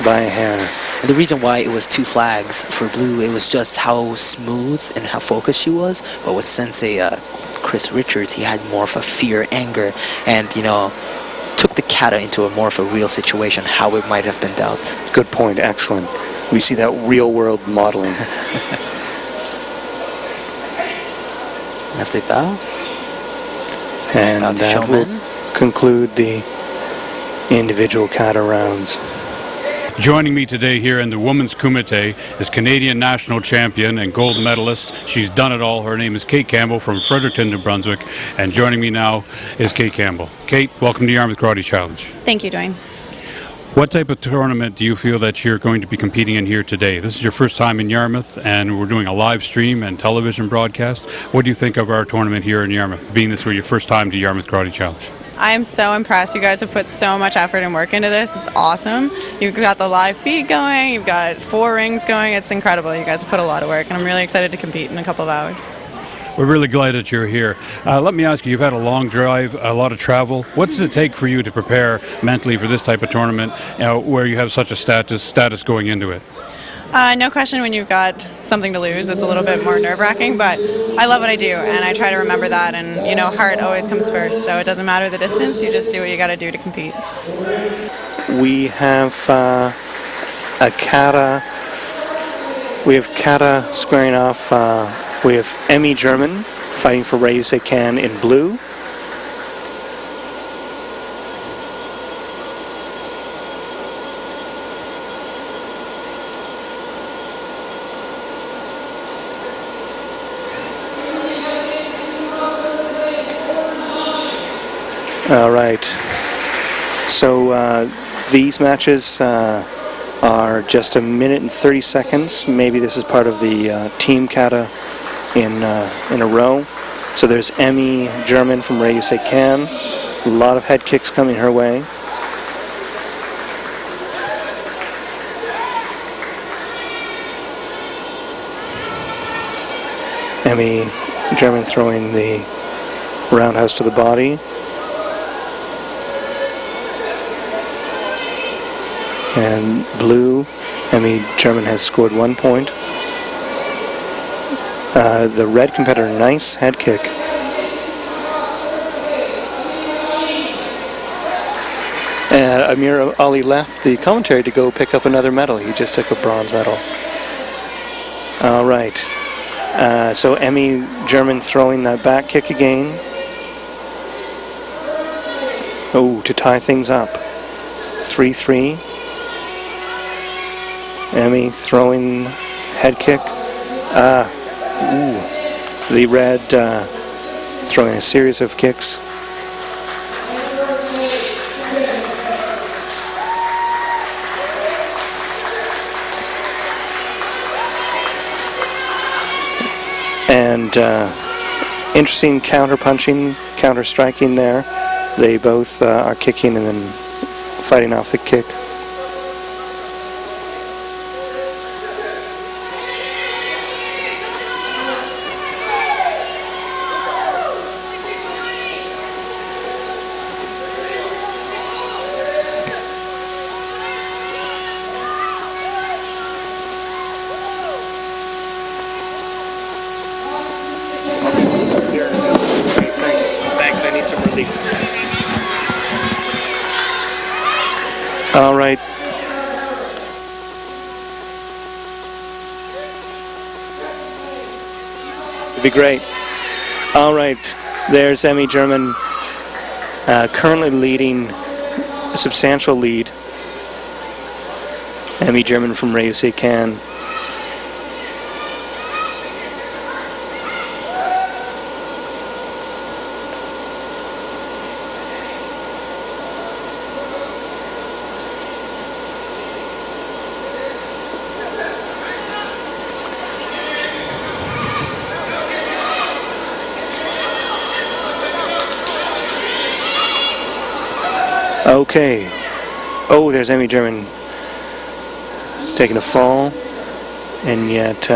by a hair. And the reason why it was 2 flags for blue, it was just how smooth and how focused she was. But with Sensei Chris Richards, he had more of a fear, anger, and took the kata into a more of a real situation, how it might have been dealt. Good point. Excellent. We see that real world modeling. That's the bow. And Bow to that will showman. conclude the individual kata rounds. Joining me today here in the women's kumite is Canadian national champion and gold medalist. She's done it all. Her name is Kate Campbell from Fredericton, New Brunswick. And joining me now is Kate Campbell. Kate, welcome to Yarmouth Karate Challenge. Thank you, Dwayne. What type of tournament do you feel that you're going to be competing in here today? This is your first time in Yarmouth, and we're doing a live stream and television broadcast. What do you think of our tournament here in Yarmouth, being this was your first time to Yarmouth Karate Challenge? I am so impressed. You guys have put so much effort and work into this. It's awesome. You've got the live feed going. You've got 4 rings going. It's incredible. You guys have put a lot of work, and I'm really excited to compete in a couple of hours. We're really glad that you're here. Let me ask you, you've had a long drive, a lot of travel. What does it take for you to prepare mentally for this type of tournament, where you have such a status going into it? No question, when you've got something to lose, it's a little bit more nerve-wracking, but I love what I do, and I try to remember that, and, heart always comes first, so it doesn't matter the distance, you just do what you got to do to compete. We have a kata. We have kata squaring off with Emmy German fighting for Ryusei Kan in blue. All right. So these matches are just 1 minute and 30 seconds. Maybe this is part of the team kata in a row. So there's Emmy German from Ryusei Kan. A lot of head kicks coming her way. Emmy German throwing the roundhouse to the body. And blue, Emmy German has scored 1 point. The red competitor, nice head kick. Amir Ali left the commentary to go pick up another medal. He just took a bronze medal. All right. So Emmy German throwing that back kick again. Oh, to tie things up. 3-3. Emmy throwing head kick. The red throwing a series of kicks. And interesting counter punching, counter striking there. They both are kicking and then fighting off the kick. Thanks, I need some relief. All right. It'd be great. All right, there's Emmy German currently leading a substantial lead. Emmy German from Ryusei Kan. Okay. Oh, there's Emmy German. He's taking a fall, and yet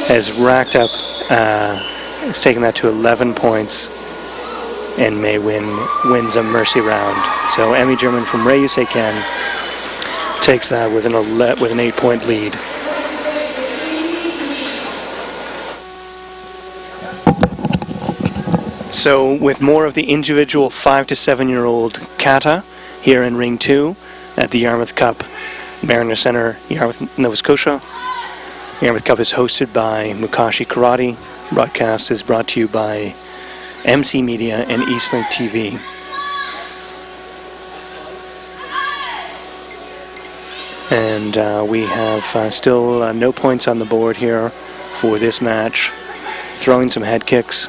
has racked up. Has taken that to 11 points, and wins a mercy round. So Emmy German from Ryusei Kan takes that with an 8-point lead. So with more of the individual 5 to 7-year-old kata here in Ring 2 at the Yarmouth Cup, Mariner Center, Yarmouth, Nova Scotia. Yarmouth Cup is hosted by Mukashi Karate. Broadcast is brought to you by MC Media and Eastlink TV. And we have still no points on the board here for this match. Throwing some head kicks.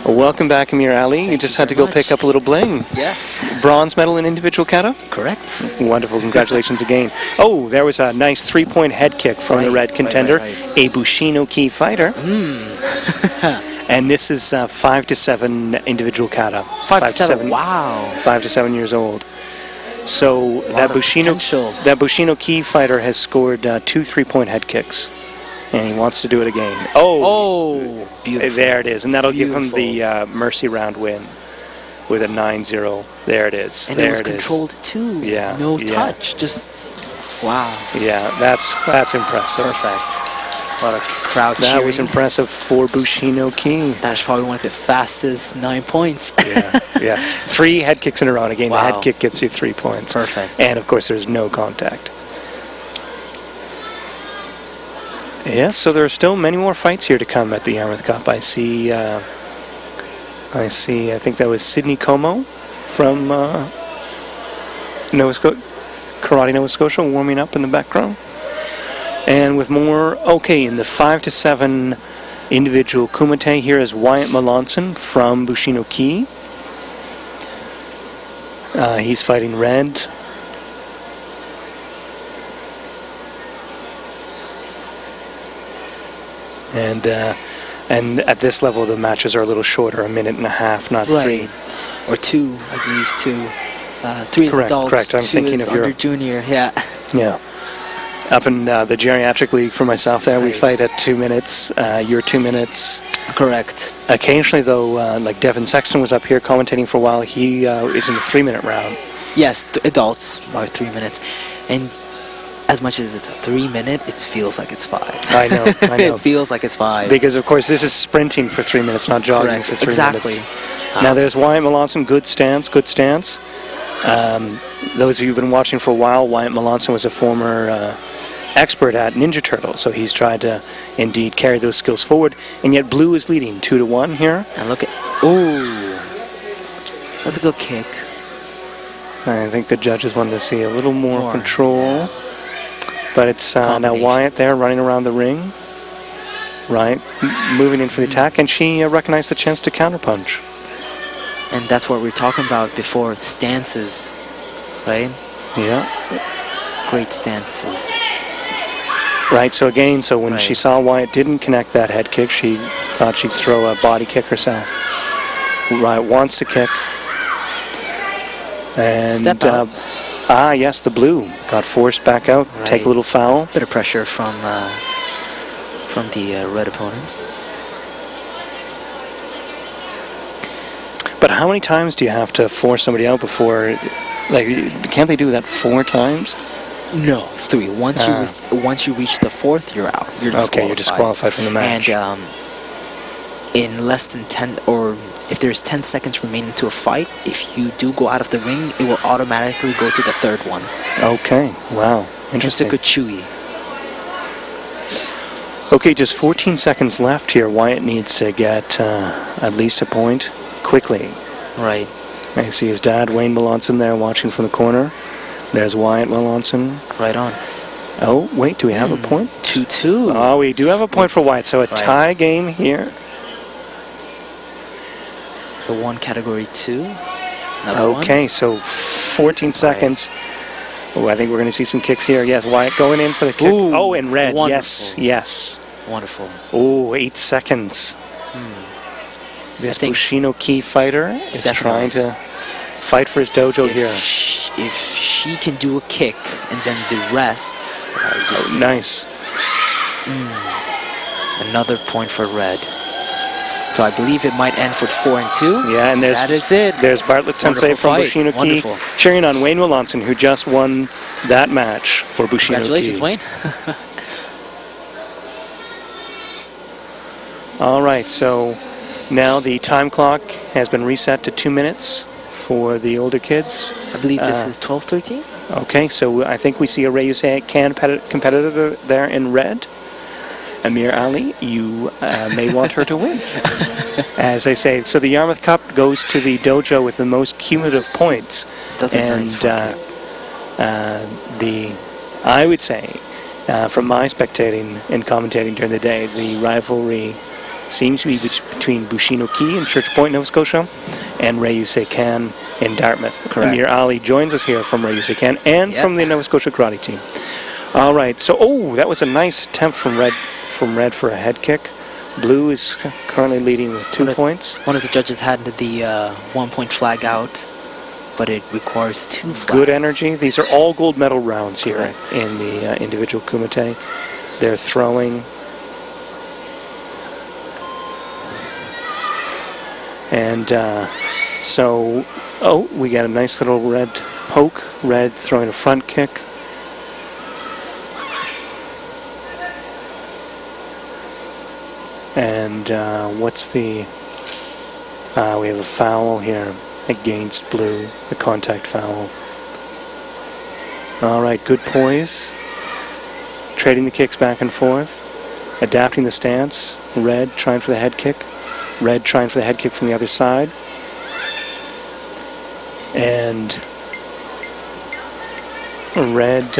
Welcome back, Amir Ali. You just had to go pick up a little bling. Yes. Bronze medal in individual kata? Correct. Wonderful. Congratulations again. Oh, there was a nice 3-point head kick from the red contender, a Bushino-ki fighter. And this is 5 to 7 individual kata. 5 to 7. Wow. 5 to 7 years old. So that Bushino-ki fighter has scored 2 3-point head kicks. And he wants to do it again. Oh, beautiful. There it is. And that'll give him the mercy round win with a 9-0. There it is. And it was controlled too. Yeah. No touch. Just, wow. Yeah, that's impressive. Perfect. A lot of crowd cheering. That was impressive for Bushino-ki. That's probably one of the fastest 9 points. Yeah. Yeah, 3 head kicks in a row. And again, the Wow. head kick gets you 3 points. Perfect. And of course, there's no contact. Yes, so there are still many more fights here to come at the Yarmouth Cup. I think that was Sydney Como from Karate Nova Scotia warming up in the background. And with more, okay, in the 5 to 7 individual kumite, here is Wyatt Melanson from Bushinno-Ki. He's fighting red. And at this level, the matches are a little shorter, 1.5 minutes, not 3. Right. Or 2, I believe 2. 3 is Correct, adults, correct. I'm 2 thinking is of your- under junior. Yeah. Yeah. Up in the geriatric league for myself there, we Right. fight at 2 minutes. You're 2 minutes. Correct. Occasionally, though, like Devin Sexton was up here commentating for a while, he is in the 3-minute round. Yes, adults are 3 minutes. And as much as it's a 3-minute, it feels like it's 5. I know, I know. It feels like it's 5. Because, of course, this is sprinting for 3 minutes, not jogging Correct. for 3 Exactly. minutes. Now, there's Wyatt Melanson, good stance, good stance. Those of you who've been watching for a while, Wyatt Melanson was a former expert at Ninja Turtle, so he's tried to indeed carry those skills forward. And yet Blue is leading 2-1 here. And look at... Ooh. That's a good kick. I think the judges wanted to see a little more More, control. But it's now Wyatt there running around the ring. Right, moving in for the attack, and she recognized the chance to counterpunch. And that's what we were talking about before, stances, right? Yeah. Great stances. Right, so again, when Right. she saw Wyatt didn't connect that head kick, she thought she'd throw a body kick herself. Wyatt wants to kick. And Step out. Yes, the Blue got forced back out, take a Right. little foul. Bit of pressure from the red opponent. But how many times do you have to force somebody out before, like, can't they do that 4 times? No, 3. Once you reach the 4th, you're out. You're disqualified. Okay, you're disqualified from the match. And in less than 10, or if there's 10 seconds remaining to a fight, if you do go out of the ring, it will automatically go to the 3rd one. Okay, wow, It's a interesting. good chewy. Okay, just 14 seconds left here. Wyatt needs to get at least a point quickly. Right. I see his dad, Wayne Melanson, there watching from the corner. There's Wyatt Melanson. Right on. Oh, wait, do we have a point? 2-2. Oh, we do have a point for Wyatt, so a Right. tie game here. So 1 category 2. Another one. Okay, so 14 seconds. Oh, I think we're going to see some kicks here. Yes, Wyatt going in for the kick. Ooh, Oh, in red. wonderful. Yes, yes. Wonderful. Oh, 8 seconds. This I think Bushinno-Ki fighter is Definitely. trying to fight for his dojo here. If she can do a kick and then the rest, just Oh, nice. another point for red. So I believe it might end for 4-2. Yeah, and that is it. There's Bartlett Sensei Wonderful from fight. Bushinno-Ki Wonderful. cheering on Wayne Melanson, who just won that match for Bushinno-Ki. Congratulations, Wayne. All right, so now the time clock has been reset to 2 minutes for the older kids. I believe this is 12-13. Okay, so I think we see a Ryusei Kan competitor there in red. Amir Ali, you may want her to win. As I say, so the Yarmouth Cup goes to the dojo with the most cumulative points. That's a and nice front kick. I would say, from my spectating and commentating during the day, the rivalry seems to be between Bushinno-Ki in Church Point, Nova Scotia, and Ryusei Kan in Dartmouth. Correct. Amir Ali joins us here from Ryusei Kan and Yep. from the Nova Scotia Karate team. All right, so that was a nice attempt from red for a head kick. Blue is currently leading with 2 points. One of the judges had the 1-point flag out, but it requires 2 flags. Good energy. These are all gold medal rounds here Correct. in the individual kumite. They're throwing. And we got a nice little red poke. Red throwing a front kick. And we have a foul here. against blue, the contact foul. All right, good poise. Trading the kicks back and forth. Adapting the stance. Red trying for the head kick. Red trying for the head kick from the other side. And red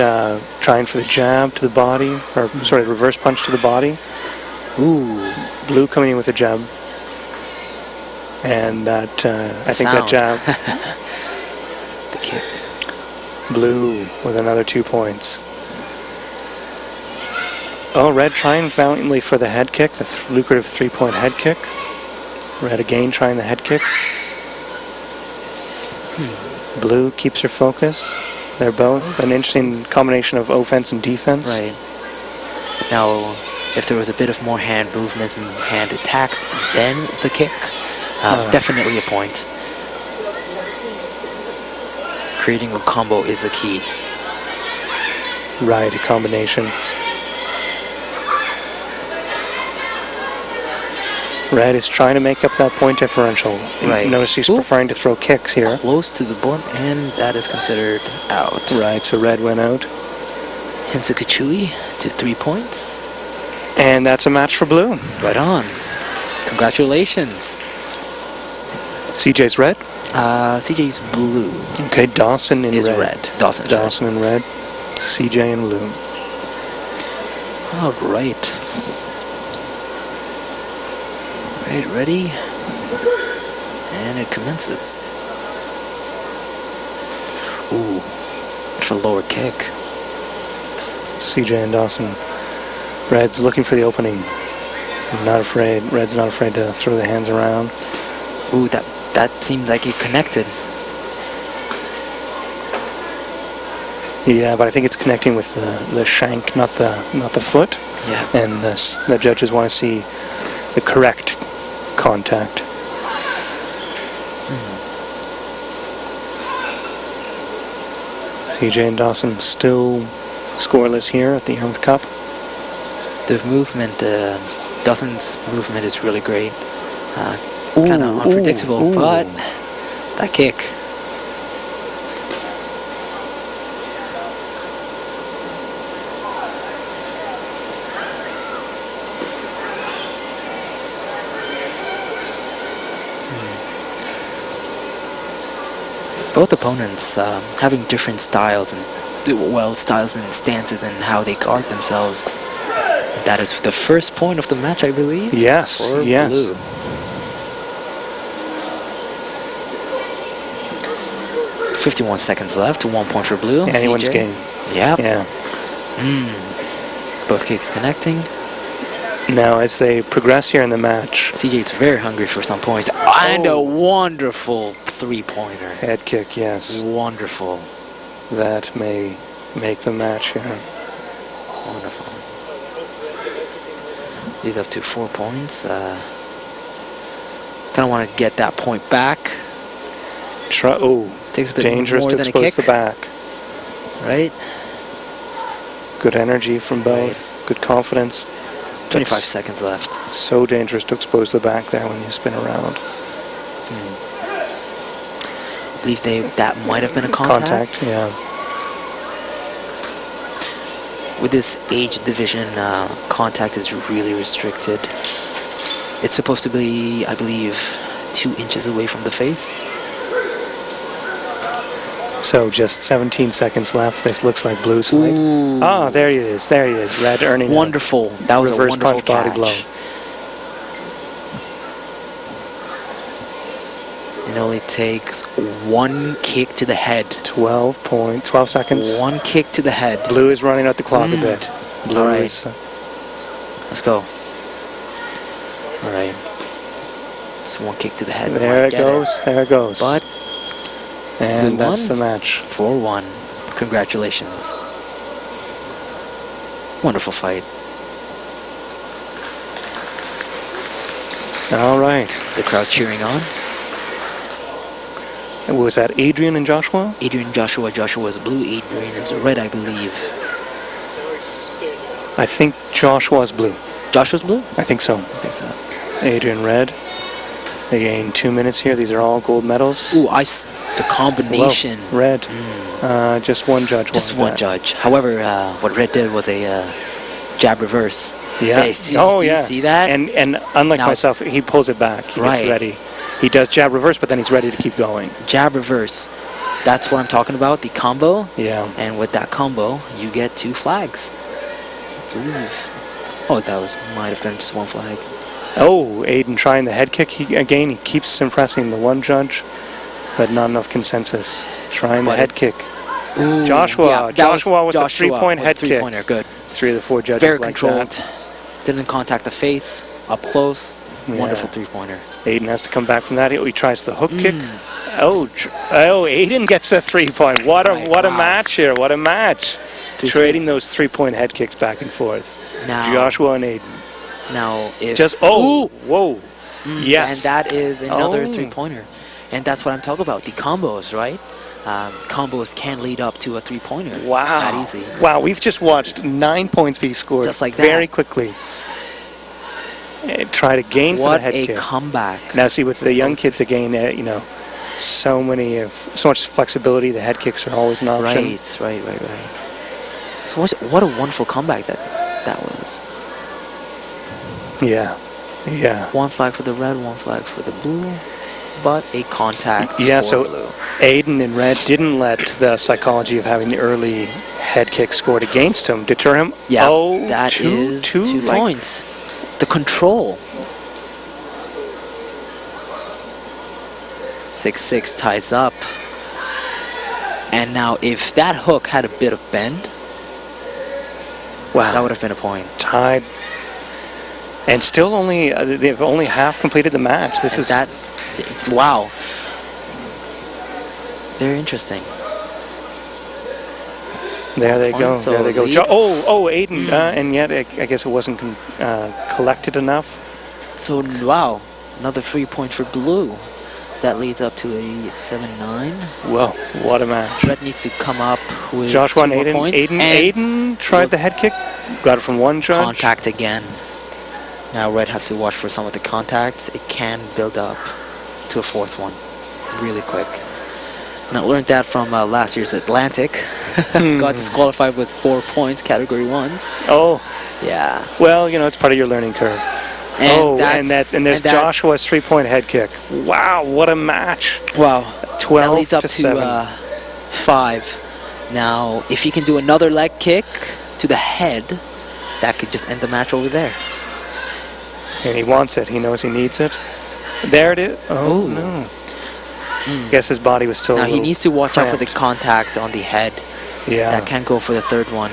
trying for the jab to the body, or sorry, reverse punch to the body. Ooh. Blue coming in with a jab. And that, I think that jab. The kick. Blue with another 2 points. Oh, red trying valiantly for the head kick, the lucrative 3-point head kick. Red again trying the head kick. Blue keeps her focus. They're both an interesting combination of offense and defense. Right. Now, if there was a bit of more hand movements and hand attacks, then the kick, definitely a point. Creating a combo is the key. Right, a combination. Red is trying to make up that point differential. Right. Notice he's preferring to throw kicks here. Close to the board, and that is considered out. Right, so red went out. Hinsukichui to 3 points. And that's a match for blue. Right on. Congratulations. CJ's red? CJ's blue. Okay, Dawson in is red. red. Dawson's red. Dawson in red. CJ in blue. All right. Right, ready? And it commences. Ooh, for a lower kick. CJ and Dawson. Red's looking for the opening. Not afraid. Red's not afraid to throw the hands around. Ooh, that seemed like it connected. Yeah, but I think it's connecting with the shank, not the foot. Yeah. And the judges want to see the correct contact. CJ and Dawson still scoreless here at the Yarmouth Cup. The movement, Dawson's movement is really great. Kind of unpredictable, but that kick. Both opponents having different styles and styles and stances and how they guard themselves. That is the first point of the match, I believe. Yes, for yes. blue. 51 seconds left. 1 point for blue. Anyone's CJ. game. Yeah. Yeah. Both kicks connecting. Now, as they progress here in the match, CJ's very hungry for some points. And a wonderful 3-pointer. head kick, yes. Wonderful. That may make the match here. Wonderful. He's up to 4 points. Kind of wanted to get that point back. Takes a bit dangerous more to than a expose kick. the back. Right? Good energy from both. Good confidence. 25 seconds left. So dangerous to expose the back there when you spin around. I believe that might have been a contact. Yeah. With this age division, contact is really restricted. It's supposed to be, I believe, 2 inches away from the face. So just 17 seconds left. This looks like blue's fight. Ah, there he is. There he is. Red earning wonderful. That was a reverse wonderful punch body catch. blow. It only takes 1 kick to the head. 12 seconds. 1 kick to the head. Blue is running out the clock a bit. Blue All right. is, Let's go. All right. Just 1 kick to the head. there it goes. There it goes. But and that's the match. 4-1. Congratulations. Wonderful fight. All right. The crowd cheering on. Was that Adrian and Joshua? Adrian, Joshua. Joshua is blue. Adrian is red, I believe. I think Joshua's blue. Joshua's blue? I think so. I think so. Adrian red. They gain 2 minutes here. These are all gold medals. Ooh, the combination. Whoa, Red. Just one judge. Just wanted one that. judge. However, what Red did was a jab reverse. Yeah. Do you see that? And unlike Now- myself, he pulls it back. He Right. gets ready. He does jab reverse, but then he's ready to keep going. Jab reverse. That's what I'm talking about, the combo. Yeah. And with that combo, you get 2 flags. I believe. Oh, might have been just 1 flag. Oh, Aiden trying the head kick. He keeps impressing the one judge, but not enough consensus. Trying the But head kick. Ooh, Joshua. yeah, that Joshua was with the three-point with head the kick. three-pointer. Good. 3 of the 4 judges Very like controlled. that. Didn't contact the face. Up close. Yeah. Wonderful 3-pointer. Aiden has to come back from that. He tries the hook kick. Oh, Aiden gets a 3-point. What a Wow. match here. What a match. 3-3. Trading those 3-point head kicks back and forth. Now, Joshua and Aiden. Now, if Whoa. Yes. and that is another Oh. 3-pointer, and that's what I'm talking about. The combos, right? Combos can lead up to a 3-pointer. Wow. That easy. Wow, we've just watched 9 points be scored Just like that. very quickly. Try to gain for the What head a kick. comeback! Now see, with the young kids again, so much flexibility. The head kicks are always an option. Right. So what a wonderful comeback that was. Yeah. 1 flag for the red, 1 flag for the blue, but a contact Yeah, for so blue. Aiden in red didn't let the psychology of having the early head kick scored against him deter him. Yeah, oh, that two is 2 like- points. The control. 6-6 ties up. And now if that hook had a bit of bend, Wow. that would have been a point. Tied. And still they've only half completed the match. This is wow. Very interesting. There they go. Point, so There they go. lead. Aiden. And yet I guess it wasn't collected enough. So wow, another 3-point for blue. That leads up to a 7-9. Well, what a match. Red needs to come up with Joshua 2 and more Aiden. points. Aiden tried the head kick. Got it from one judge. Contact again. Now Red has to watch for some of the contacts. It can build up to a 4th one really quick. And I learned that from last year's Atlantic. Got disqualified with 4 points, category 1s. Oh, Yeah. well, it's part of your learning curve. And there's Joshua's 3-point head kick. Wow, what a match. Wow. 12 that leads up to to 7. 5. Now, if he can do another leg kick to the head, that could just end the match over there. And he wants it. He knows he needs it. There it is. Oh, Ooh. no. Guess his body was still Now a he little needs to watch out for the cramped. contact on the head. Yeah. That can go for the 3rd one.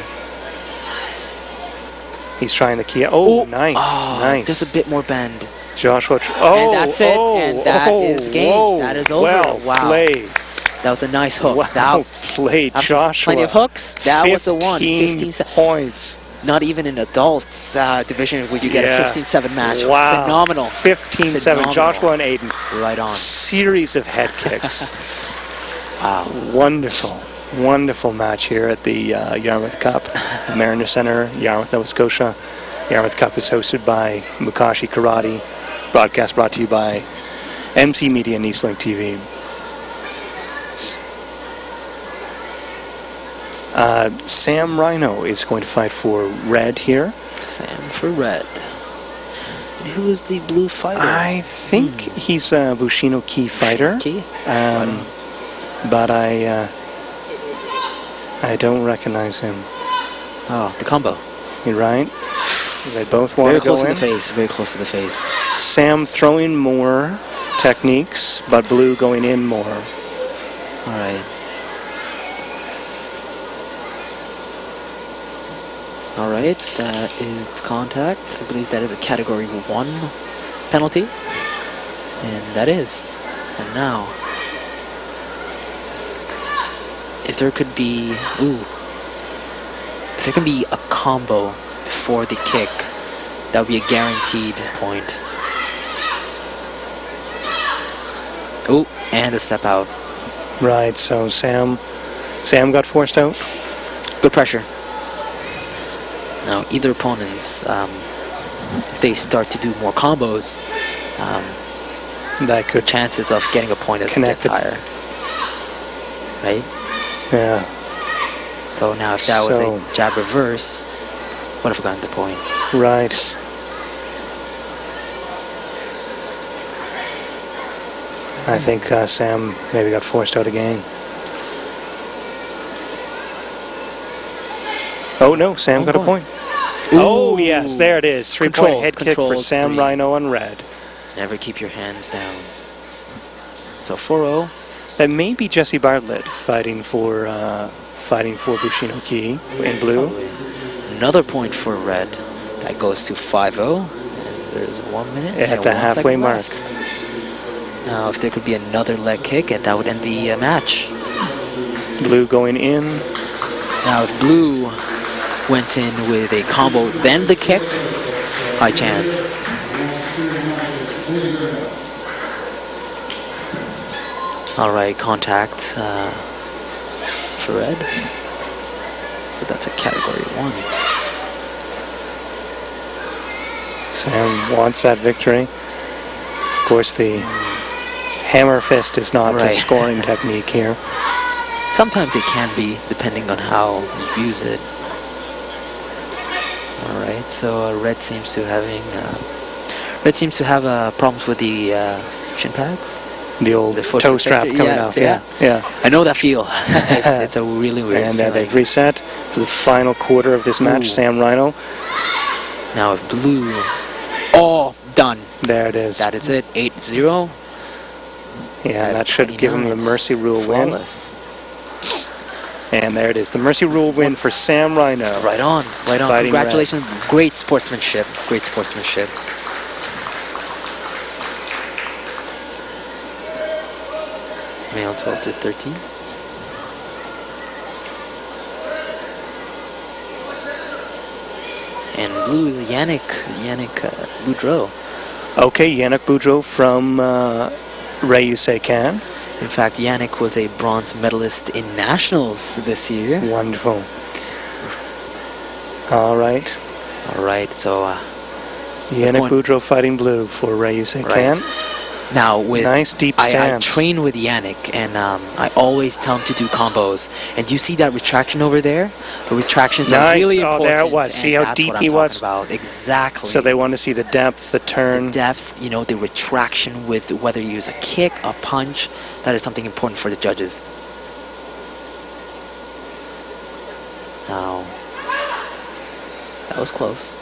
He's trying the key. Oh, nice. Oh, nice. Just a bit more bend. Joshua. And that's it. And that is game. Whoa. That is over. Well Wow. played. That was a nice hook. Wow That, played, after Joshua. plenty of hooks. That was the one. 15 points. Not even in adults division would you get a 15-7 match. Wow. Phenomenal. 15-7. Phenomenal. Joshua and Aiden. Right on. Series of head kicks. Wow. Wonderful match here at the Yarmouth Cup, Mariner Center, Yarmouth, Nova Scotia. Yarmouth Cup is hosted by Mukashi Karate. Broadcast brought to you by MC Media and Eastlink TV. Sam Rhino is going to fight for red here. Sam for red. And who is the blue fighter? I think he's a Bushido Ki fighter. Ki? But I don't recognize him. Oh, the combo. You're right. They both want Very to go close to in. the face. Very close to the face. Sam throwing more techniques, but blue going in more. All right. All right. That is contact. I believe that is a category 1 penalty. And that is. And now, if there could be, if there can be a combo before the kick, that would be a guaranteed point. Oh, and a step out. Right, so Sam got forced out. Good pressure. Now, either opponents, if they start to do more combos, That could chances of getting a point as it gets Connected. higher. Right? yeah. So now if that was So- a jab reverse, would have gotten the point. Right. I think Sam maybe got forced out again. Oh no, Sam Oh, got a boy. point. Oh yes, there it is. 3-point Controlled, head kick for controlled Sam three. Rhino on red. Never keep your hands down. So 4-0. That may be Jesse Bartlett fighting for Bushino Ki in blue. Another point for red. That goes to 5-0. And there's 1 minute. At and the 1 halfway second mark. left. Now, if there could be another leg kick, and that would end the match. Blue going in. Now, if blue went in with a combo, then the kick, high chance. All right, contact for red. So that's a category 1. Sam wants that victory. Of course, the hammer fist is not a Right. scoring technique here. Sometimes it can be, depending on how you use it. All right, so red seems to have problems with the shin pads. The old The foot toe strap protector. coming Yeah, out. yeah. Yeah. I know that feel. It's a really weird And feeling. they've reset for the final quarter of this match. Ooh. Sam Rhino. Now if blue, oh, done. There it is. That is it. 8-0. Yeah, at that should give him the 29. Mercy Rule win. Flawless. And there it is. The Mercy Rule win for Sam Rhino. Right on. Right on. Fighting Congratulations. Great sportsmanship. Great sportsmanship. Male 12 to 13. And blue is Yannick Boudreau. Okay, Yannick Boudreau from Rayusei Kan. In fact, Yannick was a bronze medalist in nationals this year. Wonderful. All right. All right, so Yannick point. Boudreau fighting blue for Rayusei Right. Kan. now with Nice deep I stance. train with Yannick, and I always tell him to do combos. And you see that retraction over there? The retractions are Nice. really Oh, important. there it was. See and how that's deep what I'm he talking was? About. Exactly. So they want to see the depth, the turn. The depth, you know, the retraction with whether you use a kick, a punch. That is something important for the judges. Now, that was close.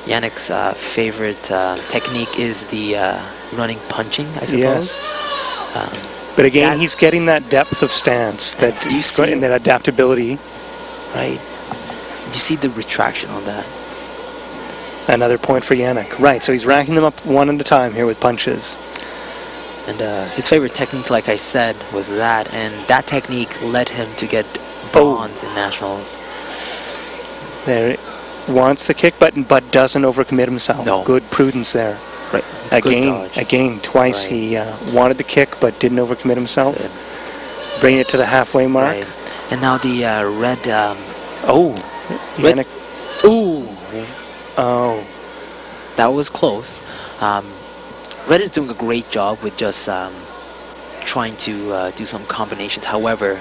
Yannick's favorite technique is the running punching, I suppose. But again, that- he's getting that depth of stance, that do you he's got see- in that adaptability. Right. You see the retraction on that. Another point for Yannick. Right, so he's racking them up one at a time here with punches. And his favorite technique, like I said, was that. And that technique led him to get Oh. bronze in nationals. There, wants the kick, but doesn't overcommit himself. No. Good prudence there. Right. It's a good Again, dodge. again, twice Right. he wanted the kick, but didn't overcommit himself. Good. Bringing it to the halfway mark. Right. And now the red. Oh, Red- Yannick. Ooh. Oh, That was close. Red is doing a great job with just trying to do some combinations. However,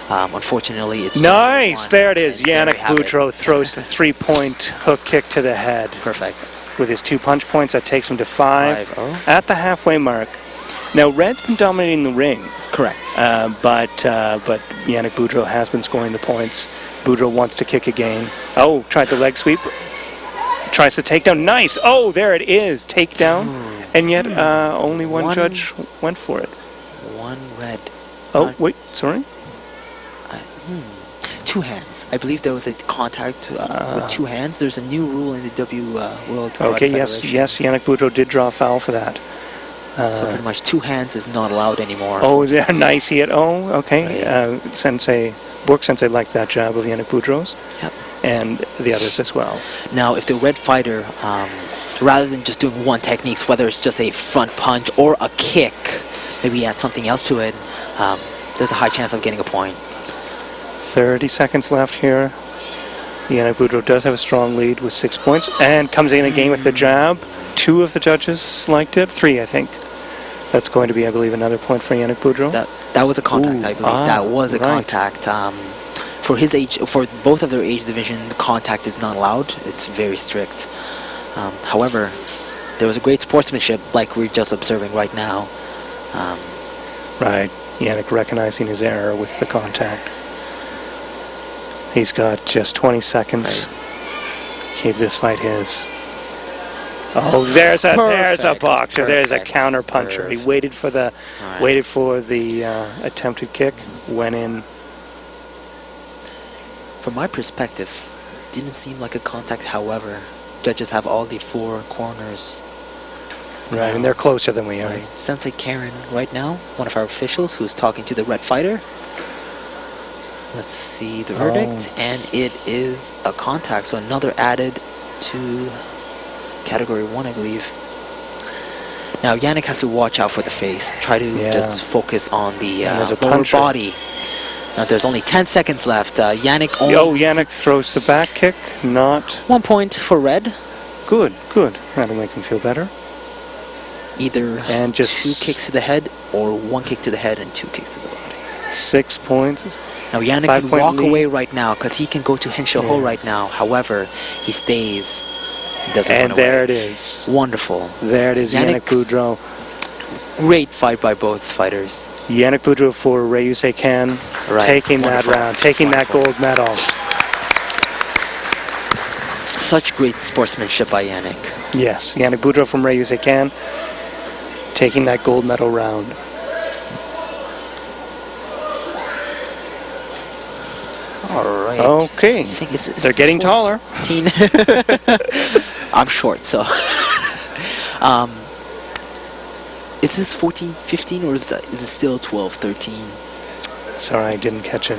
unfortunately, it's just nice. one, There it is. and there we Yannick have it. Boudreau throws the 3-point hook kick to the head. Perfect. With his 2 punch points, that takes him to 5 5-0. at the halfway mark. Now, Red's been dominating the ring, Correct. but Yannick Boudreau has been scoring the points. Boudreau wants to kick again. Oh, tried the leg sweep. Tries to take down. Nice. Oh, there it is. Takedown. And yet, only one judge went for it. One red. Oh, wait. Sorry. 2 hands. I believe there was a contact with 2 hands. There's a new rule in the World Karate Okay. Yes. Federation. Yes. Yannick Boudreau did draw a foul for that. So pretty much 2 hands is not allowed anymore. Oh, yeah, nice. He had. Oh, okay. Right. Sensei, Bork Sensei liked that jab of Yannick Boudreau's, Yep. and the others as well. Now, if the red fighter, rather than just doing one technique, whether it's just a front punch or a kick, maybe add something else to it, there's a high chance of getting a point. 30 seconds left here. Yannick Boudreau does have a strong lead with 6 points, and comes in again with the jab. 2 of the judges liked it. 3, I think. That's going to be, I believe, another point for Yannick Boudreau. That was a contact, Ooh, I believe. That was a right. contact. For his age, for both of their age division, contact is not allowed. It's very strict. However, there was a great sportsmanship, like we're just observing right now. Right. Yannick recognizing his error with the contact. He's got just 20 seconds. Right. Keep this fight his. Oh, there's a boxer. There's a counter puncher. He waited for the attempted kick. Went in. From my perspective, didn't seem like a contact. However, judges have all the four corners. Right, and they're closer than we are. Right. Sensei Karen, right now, one of our officials, who's talking to the red fighter. Let's see the verdict, and it is a contact. So another added to Category 1, I believe. Now Yannick has to watch out for the face. Try to just focus on the lower body. Now there's only 10 seconds left. Yannick only... Yannick throws the back kick. Not... 1 point for red. Good, good. That'll make him feel better. Either and just 2 kicks to the head or 1 kick to the head and 2 kicks to the body. 6 points. Now Yannick can walk away right now because he can go to Henshaho right now. However, he stays. He doesn't run away. And there it is. Wonderful. There it is, Yannick Boudreau. Great fight by both fighters. Yannick Boudreau for Ryusei Kan, taking that round, taking that gold medal. Such great sportsmanship by Yannick. Yes, Yannick Boudreau from Ryusei Kan, taking that gold medal round. All right. Okay. They're getting taller. I'm short, so. Is this 14, 15, or is it still 12, 13? Sorry, I didn't catch it.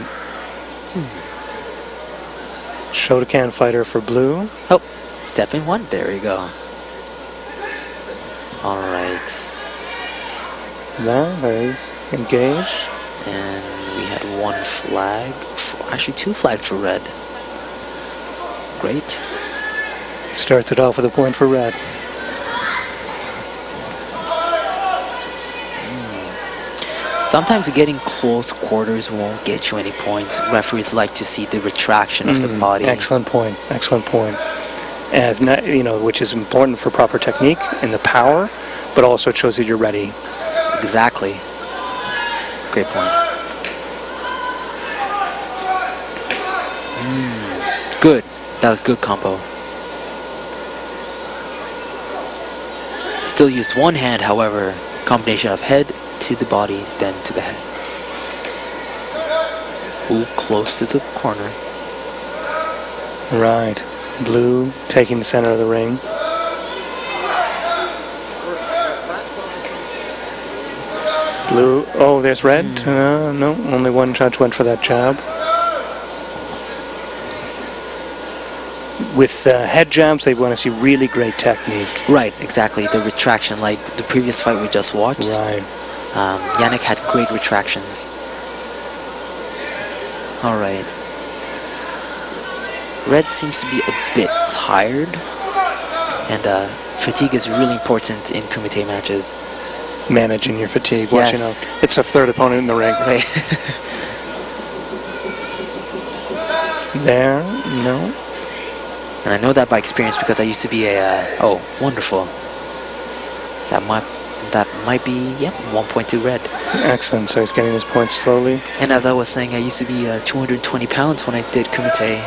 Shotokan fighter for blue. Oh, step in 1. There you go. All right. There he's engaged. And we had 1 flag. Actually, 2 flags for red. Great. Starts it off with a point for red. Sometimes getting close quarters won't get you any points. Referees like to see the retraction of the body. Excellent point. Excellent point. And which is important for proper technique and the power, but also it shows that you're ready. Exactly. Great point. Good. That was good combo. Still used 1 hand, however, combination of head to the body, then to the head. Ooh, close to the corner. Right. Blue taking the center of the ring. Blue. Oh, there's red. No, only 1 judge went for that jab. With head jabs, they want to see really great technique. Right, exactly. The retraction, like the previous fight we just watched. Right. Yannick had great retractions. All right. Red seems to be a bit tired, and fatigue is really important in kumite matches. Managing your fatigue, yes. Watching out. It's a 3rd opponent in the ring. Right. There, no. And I know that by experience because I used to be a, oh, wonderful. That might be, 1 point to red. Excellent, so he's getting his points slowly. And as I was saying, I used to be 220 pounds when I did kumite.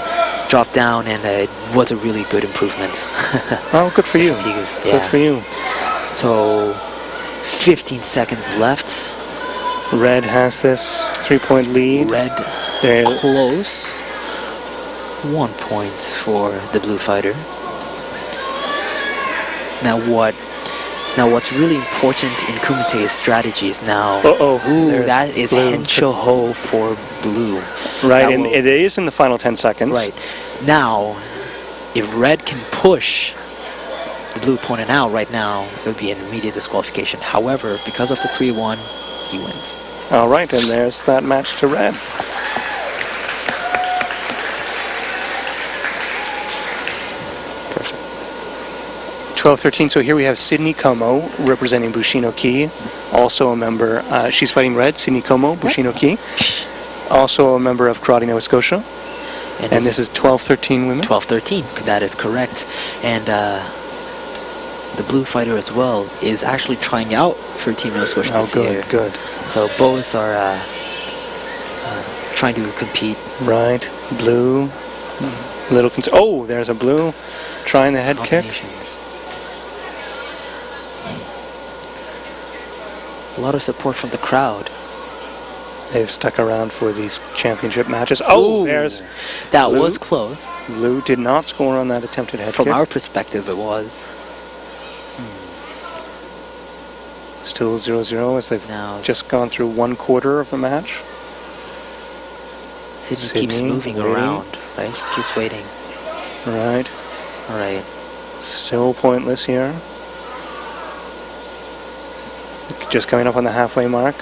Dropped down, and it was a really good improvement. Oh, good for you. Good for you. So, 15 seconds left. Red has this 3-point lead. Red close. 1 point for the blue fighter. Now what's really important in kumite is strategies. Now, that is Henshaho for blue. Right, and it is in the final 10 seconds. Right. Now, if red can push the blue opponent out right now, it would be an immediate disqualification. However, because of the 3-1, he wins. All right, and there's that match to red. 12-13. So here we have Sydney Como representing Bushino-Ki, also a member. She's fighting red. Sydney Como, Bushino-Ki, also a member of Karate Nova Scotia. And this is 12-13 women. 12-13. That is correct. And the blue fighter as well is actually trying out for Team Nova Scotia this year. Oh, good. So both are trying to compete. Right. Blue. Little oh, there's a blue trying the head kick. A lot of support from the crowd. They've stuck around for these championship matches. Oh, Ooh, there's that blue. was close. Blue did not score on that attempted head From kick. our perspective, it was. Still 0-0 as they've Now just gone through 1/4 of the match. Sydney keeps moving waiting. around, right? She keeps waiting. Right. All right. Still pointless here. Just coming up on the halfway mark.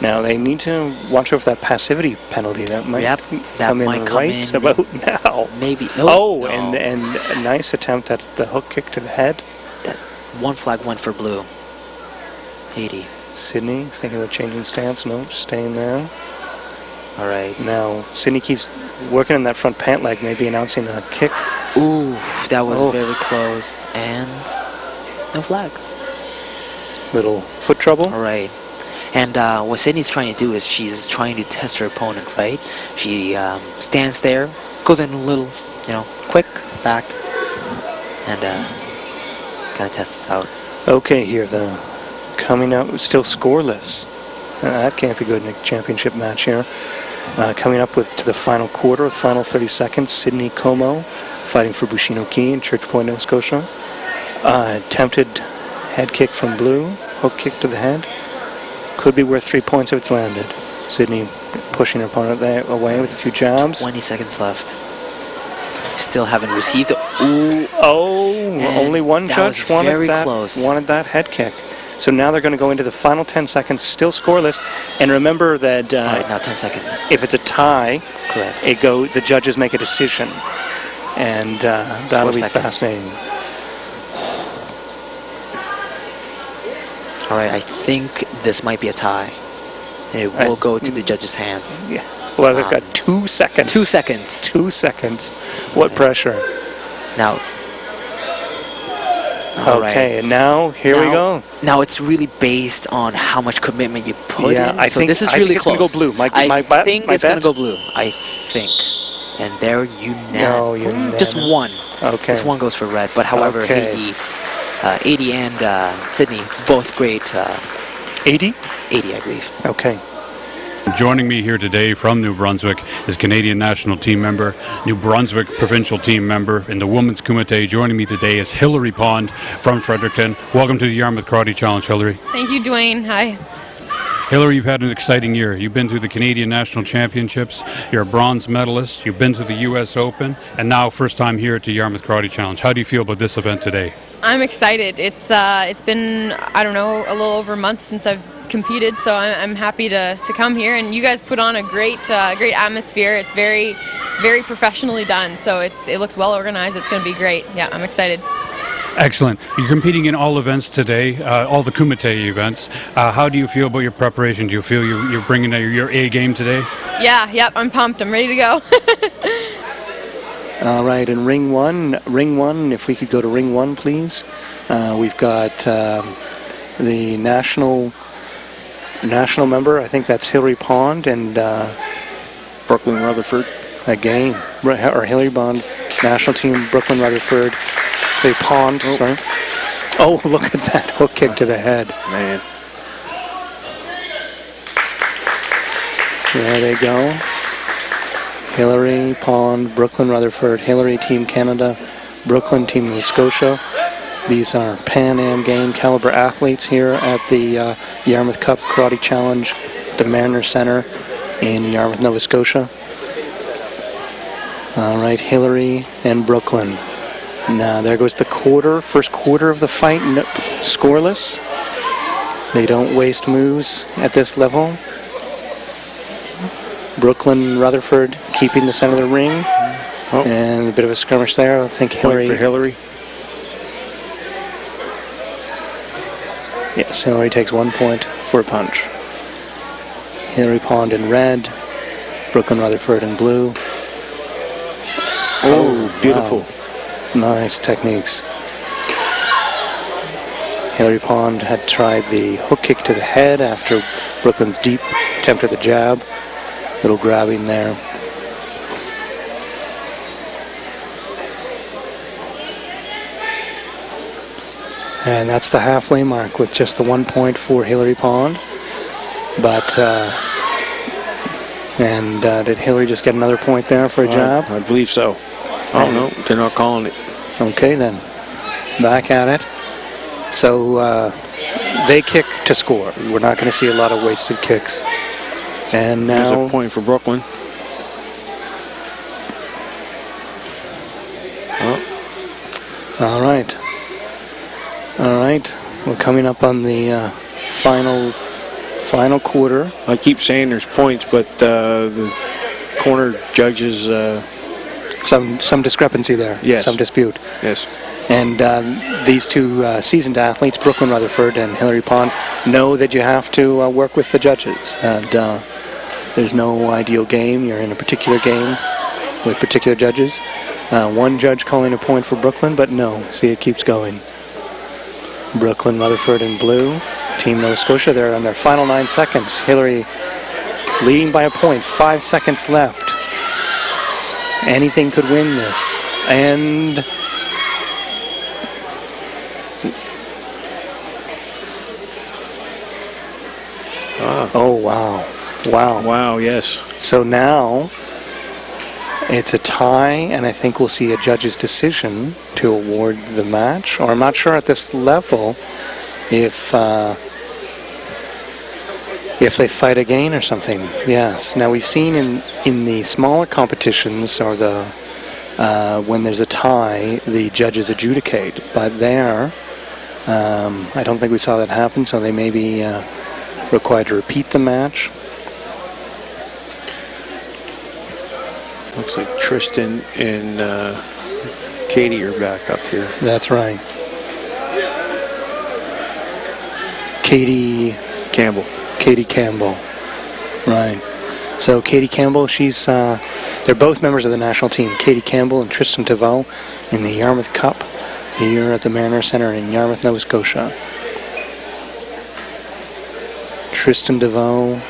Now they need to watch out for that passivity penalty that might come in right about now. Maybe. No, no. and a nice attempt at the hook kick to the head. That one flag went for blue. 80. Sydney thinking of changing stance. No, staying there. All right. Now Sydney keeps working on that front pant leg, maybe announcing a kick. Ooh, that was very close. And no flags. Little foot trouble. All right. And what Sydney's trying to do is she's trying to test her opponent, right? She stands there, goes in a little, quick back, and kind of tests out. Okay, here coming up, still scoreless. That can't be good in a championship match here. Coming up to the final quarter, the final 30 seconds. Sydney Como fighting for Bushino-Ki in Church Point, Nova Scotia. Attempted head kick from blue, hook kick to the head. Could be worth 3 points if it's landed. Sydney pushing her opponent away with a few jabs. 20 seconds left. Still haven't received it. Ooh. Oh, only one judge wanted that head kick. So now they're going to go into the final 10 seconds, still scoreless. And remember that all right, now 10 seconds. If it's a tie, correct, the judges make a decision. And that'll be fascinating. All right, I think this might be a tie. It will go to the judges' hands. Yeah. Well, they've got 2 seconds. 2 seconds. 2 seconds. What pressure. Now. Okay, and now, here we go. Now it's really based on how much commitment you put in. I think this is really close. It's going to go blue. I think it's going to go blue. I think. And there just one. Okay. This one goes for red. But however, Haiti and Sydney, both great. 80? 80, I believe. Okay. Joining me here today from New Brunswick is Canadian national team member, New Brunswick provincial team member in the Women's Kumite. Joining me today is Hilary Pond from Fredericton. Welcome to the Yarmouth Karate Challenge, Hilary. Thank you, Dwayne. Hi. Hilary, you've had an exciting year. You've been to the Canadian National Championships, you're a bronze medalist, you've been to the U.S. Open, and now first time here at the Yarmouth Karate Challenge. How do you feel about this event today? I'm excited. It's been, I don't know, a little over a month since I've competed, so I'm happy to come here, and you guys put on a great atmosphere. It's very, very professionally done, so it looks well organized. It's going to be great. Yeah, I'm excited. Excellent. You're competing in all events today, all the Kumite events. How do you feel about your preparation? Do you feel you're bringing your A game today? Yeah, yep, I'm pumped. I'm ready to go. All right, and ring one, if we could go to ring one, please. We've got the national member, I think that's Hilary Pond, and Brooklyn Rutherford. Again, or Hilary Pond, national team, Brooklyn Rutherford. Hilary Pond, sorry. Oh, look at that hook kick to the head. Man. There they go. Hilary Pond, Brooklyn Rutherford, Hilary Team Canada, Brooklyn Team Nova Scotia. These are Pan Am game caliber athletes here at the Yarmouth Cup Karate Challenge, the Mariner Center in Yarmouth, Nova Scotia. All right, Hilary and Brooklyn. Now there goes the first quarter of the fight, scoreless. They don't waste moves at this level. Brooklyn Rutherford keeping the center of the ring. And a bit of a skirmish there. I think Hilary. Point for Hilary. Yes, Hillary takes 1 point for a punch. Hillary Pond in red, Brooklyn Rutherford in blue. Oh, beautiful. Wow. Nice techniques. Hillary Pond had tried the hook kick to the head after Brooklyn's deep attempt at the jab. Little grabbing there. And that's the halfway mark with just the 1 point for Hillary Pond. But, did Hillary just get another point there for a jab? I believe so. Oh, no, they're not calling it. Okay, then. Back at it. So, they kick to score. We're not going to see a lot of wasted kicks. And now... There's a point for Brooklyn. All right. All right. We're coming up on the final quarter. I keep saying there's points, but the corner judges... Some discrepancy there. Yes. Some dispute. Yes. And these two seasoned athletes, Brooklyn Rutherford and Hillary Pond, know that you have to work with the judges. And there's no ideal game. You're in a particular game with particular judges. One judge calling a point for Brooklyn, but no. See, it keeps going. Brooklyn Rutherford in blue. Team Nova Scotia, they're on their final 9 seconds. Hillary leading by a point. 5 seconds left. Anything could win this. And... Oh, wow. Wow. Wow, yes. So now it's a tie, and I think we'll see a judge's decision to award the match. Or I'm not sure at this level if they fight again or something. Yes. Now we've seen in the smaller competitions or the when there's a tie, the judges adjudicate. But there, I don't think we saw that happen, so they may be required to repeat the match. Looks like Tristan and Katie are back up here. That's right. Katie Campbell. Right. So Katie Campbell, they're both members of the national team. Katie Campbell and Tristan DeVoe in the Yarmouth Cup here at the Mariner Centre in Yarmouth, Nova Scotia. Tristan DeVoe,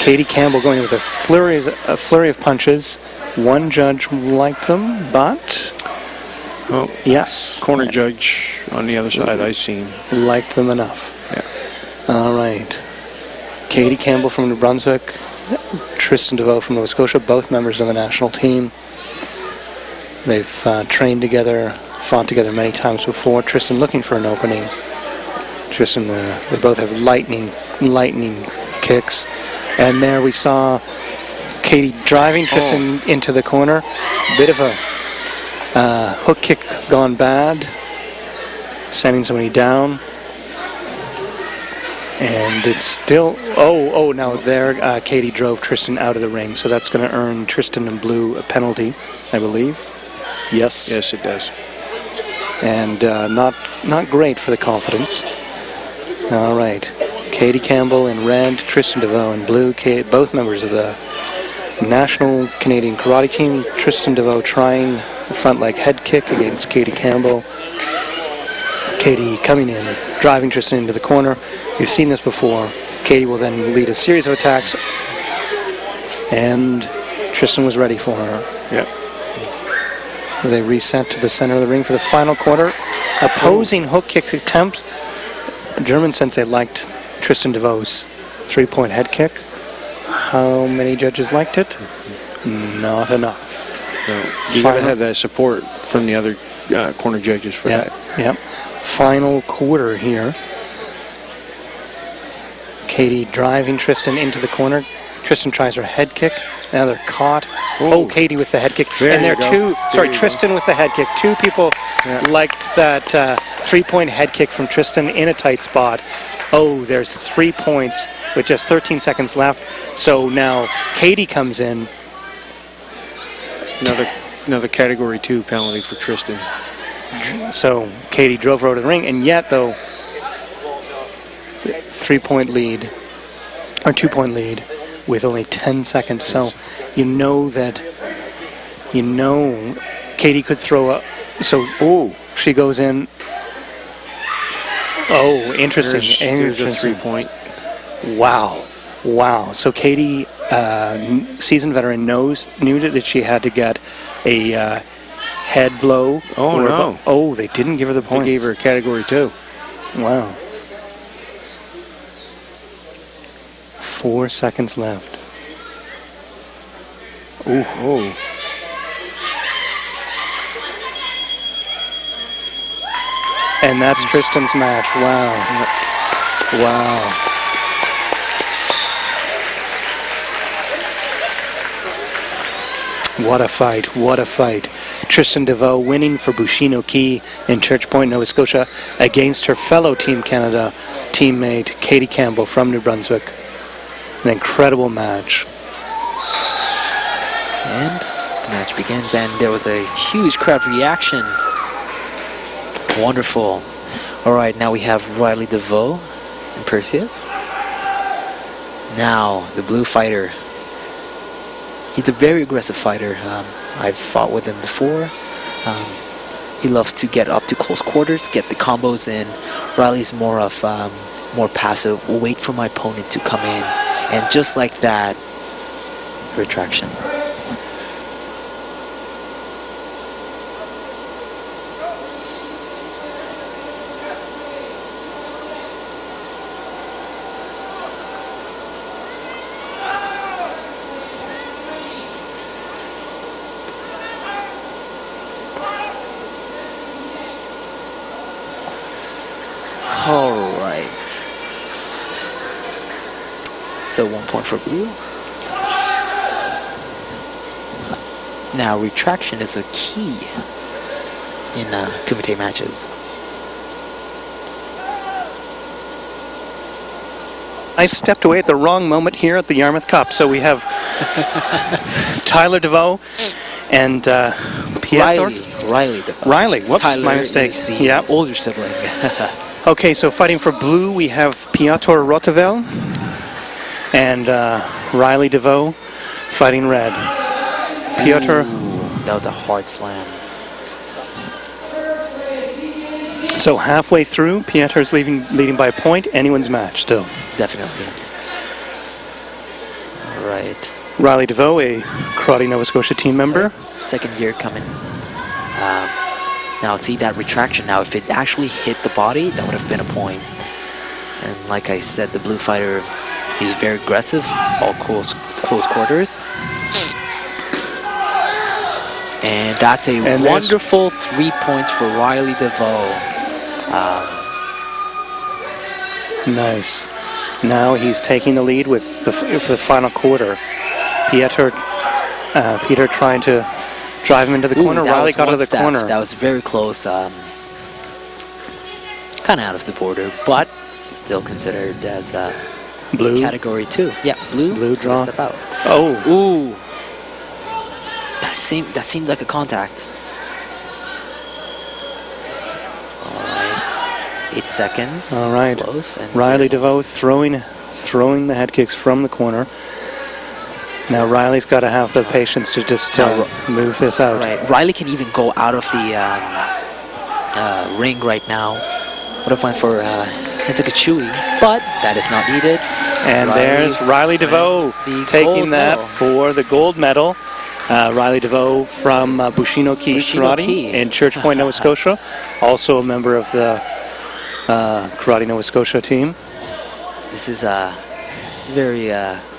Katie Campbell going with a flurry of punches. One judge liked them, but yes, corner judge on the other side I've seen liked them enough. Yeah. All right. Katie Campbell from New Brunswick, Tristan DeVoe from Nova Scotia, both members of the national team. They've trained together, fought together many times before. Tristan looking for an opening. Tristan, they both have lightning kicks. And there we saw Katie driving Tristan into the corner. Bit of a hook kick gone bad, sending somebody down. And it's still, now there Katie drove Tristan out of the ring. So that's going to earn Tristan in blue a penalty, I believe. Yes. Yes, it does. And not great for the confidence. All right. Katie Campbell in red, Tristan DeVoe in blue, both members of the national Canadian karate team. Tristan DeVoe trying the front leg head kick against Katie Campbell. Katie coming in, driving Tristan into the corner. We've seen this before. Katie will then lead a series of attacks, and Tristan was ready for her. Yep. They reset to the center of the ring for the final quarter. Opposing hook kick attempt. German sensei liked Tristan DeVoe's 3-point head kick. How many judges liked it? Not enough. No. You got to have that support from the other corner judges for that. Yep. Final quarter here. Katie driving Tristan into the corner. Tristan tries her head kick. Now they're caught. Katie with the head kick. Tristan with the head kick. Two people liked that 3-point head kick from Tristan in a tight spot. There's 3 points with just 13 seconds left. So now Katie comes in. Another category 2 penalty for Tristan. So Katie drove her out of the ring, and yet though 3-point lead, or 2-point lead, with only 10 seconds. So you know Katie could throw up. So she goes in. Oh, interesting. There's a 3-point. Wow. So Katie, seasoned veteran, knew that she had to get a head blow. Oh, no. Oh, they didn't give her the points. They gave her a category 2. Wow. 4 seconds left. Oh. And that's Tristan's match. Wow. What a fight. Tristan DeVoe winning for Bushnell Key in Church Point, Nova Scotia, against her fellow Team Canada teammate, Katie Campbell from New Brunswick. An incredible match. And the match begins, and there was a huge crowd reaction. Wonderful. All right, now we have Riley DeVoe and Perseus. Now, the blue fighter. He's a very aggressive fighter. I've fought with him before. He loves to get up to close quarters, get the combos in. Riley's more of more passive. Will wait for my opponent to come in, and just like that, retraction. All right. So 1 point for blue. Now retraction is a key in kumite matches. I stepped away at the wrong moment here at the Yarmouth Cup. So we have Tyler DeVoe and Piotr. Riley DeVoe. Riley, whoops, Tyler my mistake. is the older sibling. Okay, so fighting for blue, we have Piotr Rotevel and Riley DeVoe fighting red. Piotr. That was a hard slam. So halfway through, Pietr's leading by a point. Anyone's match still. Definitely. All right. Riley DeVoe, a Karate Nova Scotia team member. Second year coming. Now see that retraction. Now if it actually hit the body, that would have been a point. And like I said, the blue fighter, he's very aggressive, all close quarters. And that's a wonderful 3 points for Riley DeVoe. Nice. Now he's taking the lead with for the final quarter. Peter trying to drive him into the corner. Riley got out of the corner. That was very close. Kind of out of the border, but still considered as blue category 2. Yeah, blue draw. Step out. Oh, ooh, that seemed like a contact. All right, 8 seconds. All right, close. And Riley DeVoe throwing the head kicks from the corner. Now Riley's got to have the patience to just move this out. Right, Riley can even go out of the ring right now. Would have went for Hintakachui, but that is not needed. And there's Riley DeVoe taking that for the gold medal. Riley DeVoe from Bushnell Key Karate in Church Point, Nova Scotia. Also a member of the Karate Nova Scotia team. This is a very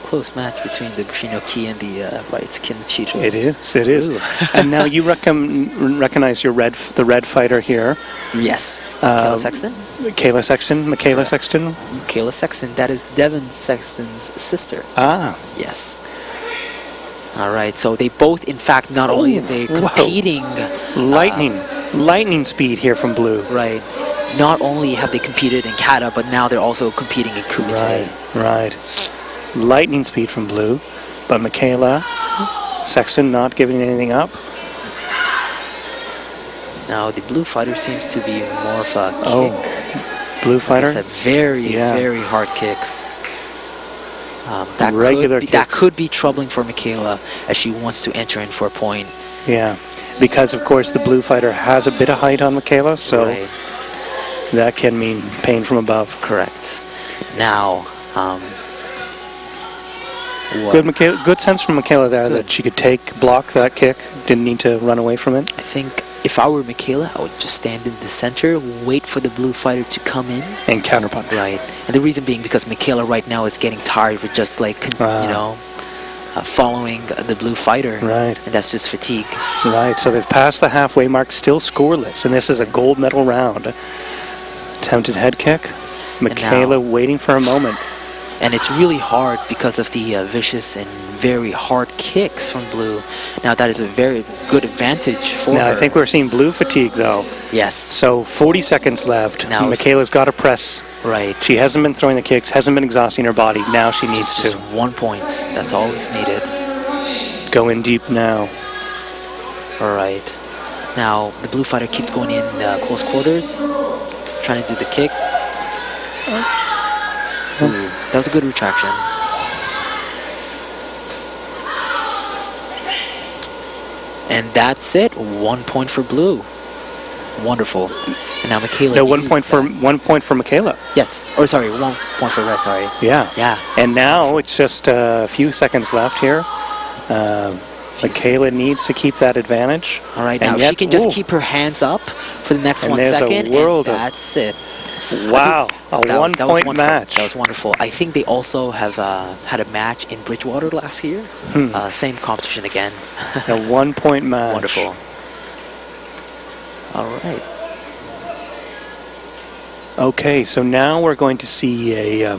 close match between the Bushnell Key and the Right-Skin Cheeto. It is. And now you recognize the red fighter here. Yes. Michaela Sexton. Michaela Sexton. That is Devin Sexton's sister. Ah. Yes. All right. So they both, in fact, not only are they competing. Lightning speed here from blue. Right. Not only have they competed in kata, but now they're also competing in kumite. Right. Lightning speed from blue, but Michaela Sexton not giving anything up. Now the blue fighter seems to be more of a kick. Blue fighter. Like I said, very, Yeah. very hard kicks. Regular that kicks. could be troubling for Michaela as she wants to enter in for a point. Yeah, because of course the blue fighter has a bit of height on Michaela, so Right. that can mean pain from above. Correct. Now, what Good, Michaela. Good sense from Michaela there that she could block that kick. Didn't need to run away from it. I think if I were Michaela, I would just stand in the center, wait for the blue fighter to come in. And counterpunch. Right. And the reason being because Michaela right now is getting tired of just like, following the blue fighter. Right. And that's just fatigue. Right. So they've passed the halfway mark, still scoreless, and this is a gold medal round. Attempted head kick. Michaela waiting for a moment. And it's really hard because of the vicious and very hard kicks from blue. Now that is a very good advantage for Now her. I think we're seeing blue fatigue though. Yes. So 40 seconds left. Now Michaela's got to press. Right. She hasn't been throwing the kicks, hasn't been exhausting her body. Now she needs Just to 1 point. That's all that's needed. go in deep now. All right. Now the blue fighter keeps going in close quarters, trying to do the kick. Ooh, that was a good retraction. And that's it. 1 point for blue. Wonderful. And now Michaela. No, 1 point for 1 point for Michaela. Yes. Or sorry, 1 point for red. Sorry. Yeah. Yeah. And now it's just a few seconds left here. Michaela needs to keep that advantage. All right. And Now yet- she can just ooh. keep her hands up for the next And 1 there's a second, world and of- that's it. Wow, a That was one-point wonderful. match. That was wonderful. I think they also have had a match in Bridgewater last year. Same competition again. A 1 point match. Wonderful. All right. Okay, so now we're going to see a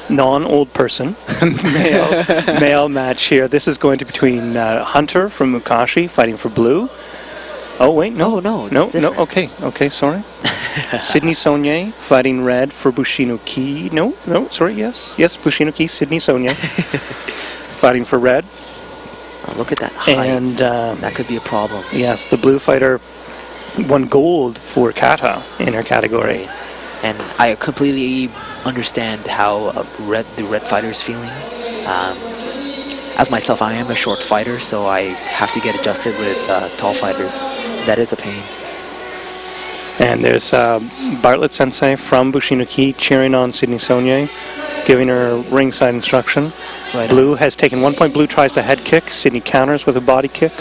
non-old person male match here. This is going to be between Hunter from Mukashi fighting for blue. Oh wait, no, no, no, it's no. different. Okay, sorry. Sydney Saunier fighting red for Bushino-ki. No, sorry, yes, Bushino-ki, Sydney Saunier fighting for red. Oh, look at that height. And that could be a problem. yes, the blue fighter won gold for kata in her category. And I completely understand how the red fighter is feeling. As myself, I am a short fighter, so I have to get adjusted with tall fighters. That is a pain. And there's Bartlett Sensei from Bushino-ki cheering on Sydney Saunier, giving her ringside instruction. Right Blue has taken 1 point. Blue tries the head kick. Sydney counters with a body kick.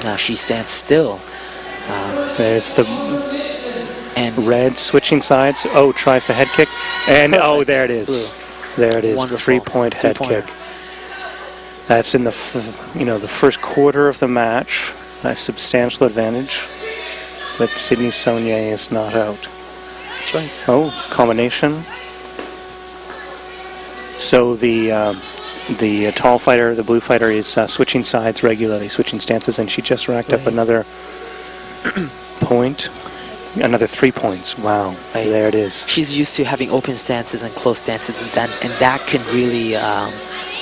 Now she stands still. There's the And red switching sides. Oh, tries the head kick. And oh, Perfect. there it is. There it is. Wonderful. 3 point head Three-pointer. kick. That's in the the first quarter of the match. A substantial advantage. But Sydney Saunier is not out. That's right. Oh, combination. So the tall fighter, the blue fighter, is switching sides regularly, switching stances, and she just racked up another point. Another 3 points. Wow. Right. There it is. She's used to having open stances and closed stances, and that can really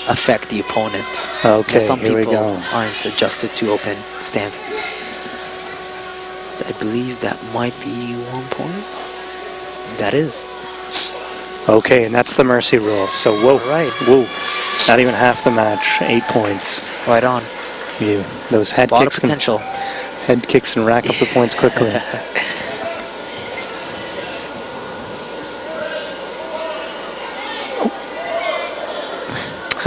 affect the opponent. Okay, Some here we people go. aren't adjusted to open stances. I believe that might be 1 point. That is. Okay, and that's the mercy rule. So, whoa. Right. Whoa. Not even half the match. 8 points. Right on. Those head A lot of kicks potential. Head kicks and rack up the points quickly.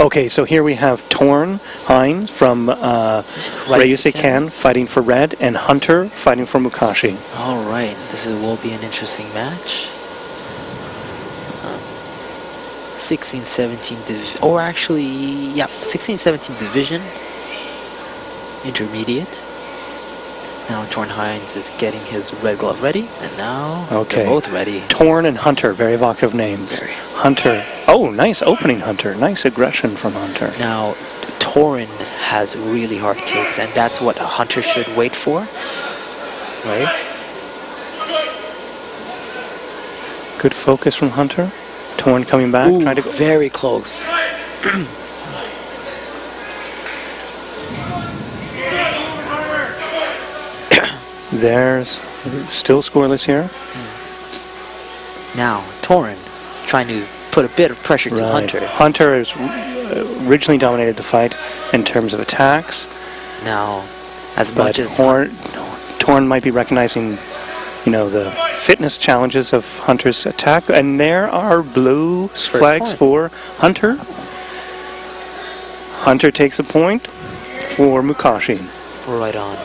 Okay, so here we have Torn Hines from Ryusei Kan fighting for red, and Hunter fighting for Mukashi. All right. Will be an interesting match. 16-17 division, or actually, yeah, 16-17 division. Intermediate. Now Torn Hines is getting his red glove ready, and now they're both ready. Torn and Hunter, very evocative names. Hunter. Oh, nice opening, Hunter. Nice aggression from Hunter. Now, Torn has really hard kicks, and that's what a Hunter should wait for, right? Good focus from Hunter. Torn coming back, Ooh, trying to very close. There's still scoreless here. Now, Torin trying to put a bit of pressure to Hunter. Hunter has originally dominated the fight in terms of attacks. Now, as much as Torn might be recognizing, the fitness challenges of Hunter's attack, and there are blue flags for Hunter. Hunter takes a point for Mukashi. Right on.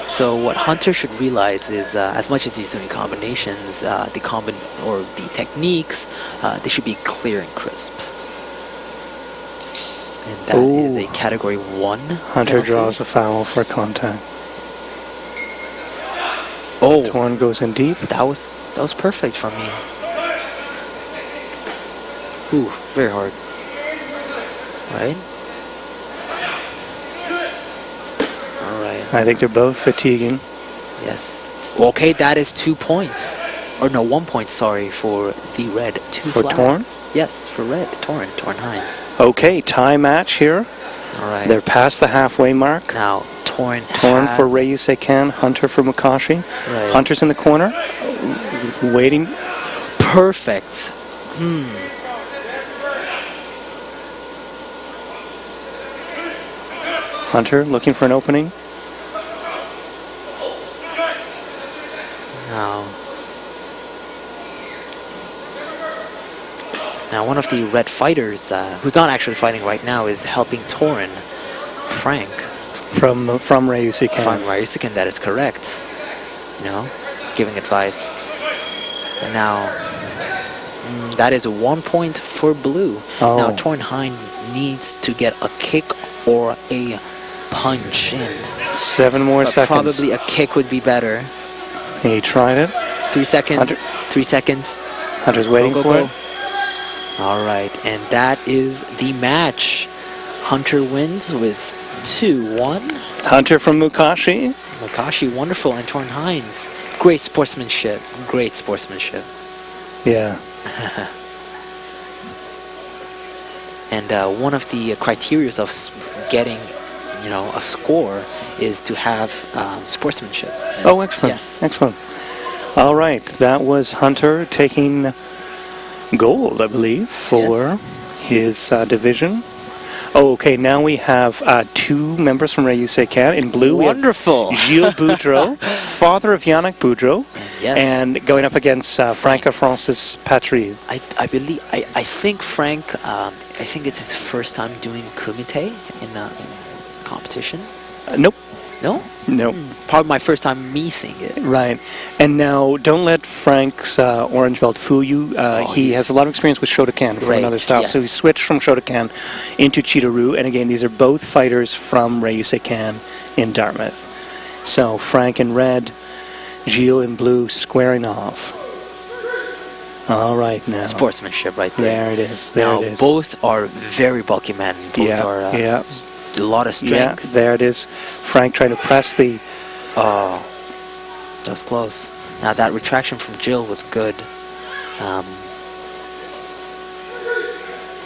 So what Hunter should realize is, as much as he's doing combinations, the techniques, they should be clear and crisp. And that is a category 1. Hunter penalty. draws a foul for contact. Torn goes in deep. That was perfect from me. Ooh, very hard. Right? Alright. I think they're both fatiguing. Yes. Okay, that is 2 points. Or no, 1 point, sorry, for the red. 2 For flags. Torn? Yes, for red. Torn Hines. Okay, tie match here. Alright. They're past the halfway mark. Now, Torn for Ryusei Kan, Hunter for Mukashi. Right. Hunter's in the corner, waiting. Perfect. Hunter looking for an opening. Now one of the red fighters, who's not actually fighting right now, is helping Torin, Frank. From Ryusei Kan. From Ryusei Kan, that is correct. Giving advice. And now, that is 1 point for blue. Now Torin Hines needs to get a kick or a punch in. 7 more seconds. Probably a kick would be better. He tried it. 3 seconds. Hunter. 3 seconds. Hunter's waiting for it. All right, and that is the match. Hunter wins with 2-1. Hunter from Mukashi. Mukashi, wonderful, and Torin Hines. Great sportsmanship. Great sportsmanship. Yeah. And one of the criteria of getting, a score is to have sportsmanship. Oh, excellent. Yes. Excellent. All right, that was Hunter taking gold, I believe, for his division. Oh, okay, now we have 2 members from Ryusei Kan. In blue, wonderful. We have Gilles Boudreau, father of Yannick Boudreau, and going up against Francis Patry. I think Frank, I think it's his first time doing kumite in competition. Nope. No? Nope. Probably my first time me seeing it. Right. And now, don't let Frank's orange belt fool you. He has a lot of experience with Shotokan from another style. Yes. So he switched from Shotokan into Chidori. And again, these are both fighters from Ryusei Kan in Dartmouth. So Frank in red, Gilles in blue, squaring off. All right, now. Sportsmanship right there. There it is. Now, both are very bulky men. Both are a lot of strength. Yeah, there it is. Frank trying to press the... Oh, that was close. Now, that retraction from Jill was good.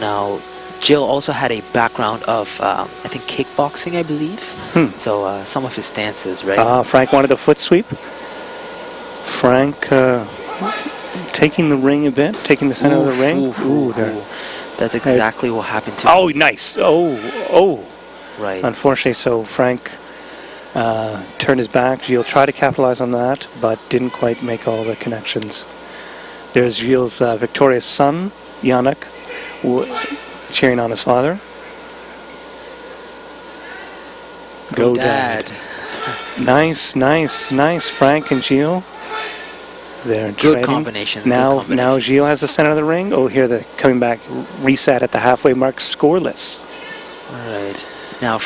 Now, Jill also had a background of, I think, kickboxing, I believe. So, some of his stances, right? Frank wanted the foot sweep. Frank taking the ring a bit, taking the center of the ring. That's exactly what happened to Oh, nice. Oh. Right. Unfortunately, so Frank turned his back. Gilles tried to capitalize on that, but didn't quite make all the connections. There's Gilles' victorious son, Yannick, cheering on his father. Go, Dad. Nice, Frank and Gilles. They're good combinations. Now Gilles has the center of the ring. Oh, here they're coming back, reset at the halfway mark, scoreless. All right. Now,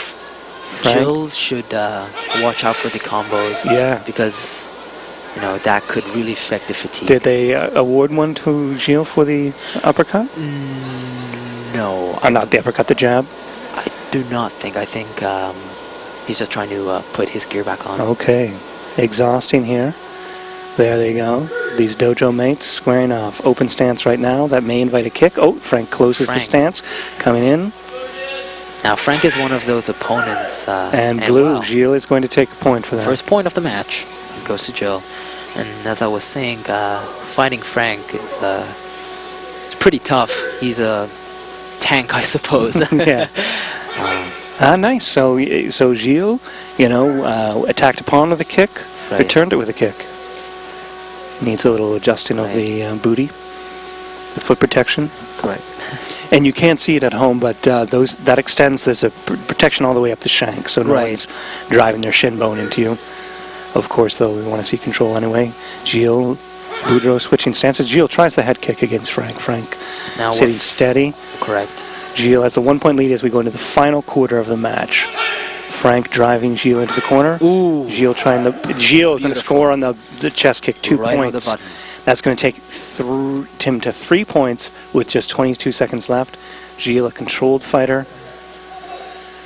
Jill should watch out for the combos. Yeah. Because, that could really affect the fatigue. Did they award one to Gilles for the uppercut? No. Not the uppercut, the jab? I do not think. I think he's just trying to put his gear back on. Okay. Exhausting here. There they go. These dojo mates squaring off. Open stance right now. That may invite a kick. Oh, Frank closes the stance. Coming in. Now, Frank is one of those opponents. And blue, Gilles is going to take a point for that. First point of the match goes to Jill. And as I was saying, fighting Frank is it's pretty tough. He's a tank, I suppose. Yeah. Nice. So Gilles, attacked upon with a kick, Right. returned it with a kick. Needs a little adjusting of the booty, the foot protection. Correct. And you can't see it at home, but that extends. There's a protection all the way up the shank, so no Right. one's driving their shin bone into you. Of course, though, we want to see control anyway. Gilles Boudreau switching stances. Gilles tries the head kick against Frank. Frank Now sitting with- steady. Correct. Gilles has the 1-point lead as we go into the final quarter of the match. Frank driving Gilles into the corner. Ooh. Gilles going to Beautiful. score on the chest kick, 2 Right on the points. button. That's going to take Tim to 3 points with just 22 seconds left. Gilles, a controlled fighter.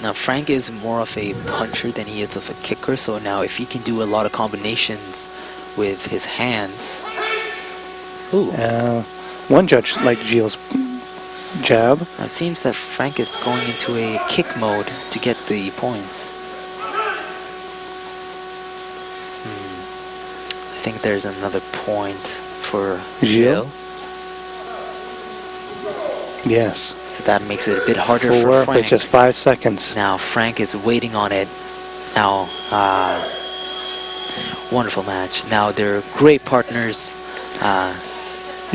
Now Frank is more of a puncher than he is of a kicker, so now if he can do a lot of combinations with his hands. Ooh. One judge liked Gilles' jab. Now it seems that Frank is going into a kick mode to get the points. I think there's another point for Gilles? Gilles. Yes. That makes it a bit harder 4 for with Frank. just 5 seconds. Now Frank is waiting on it. Now, wonderful match. Now they're great partners.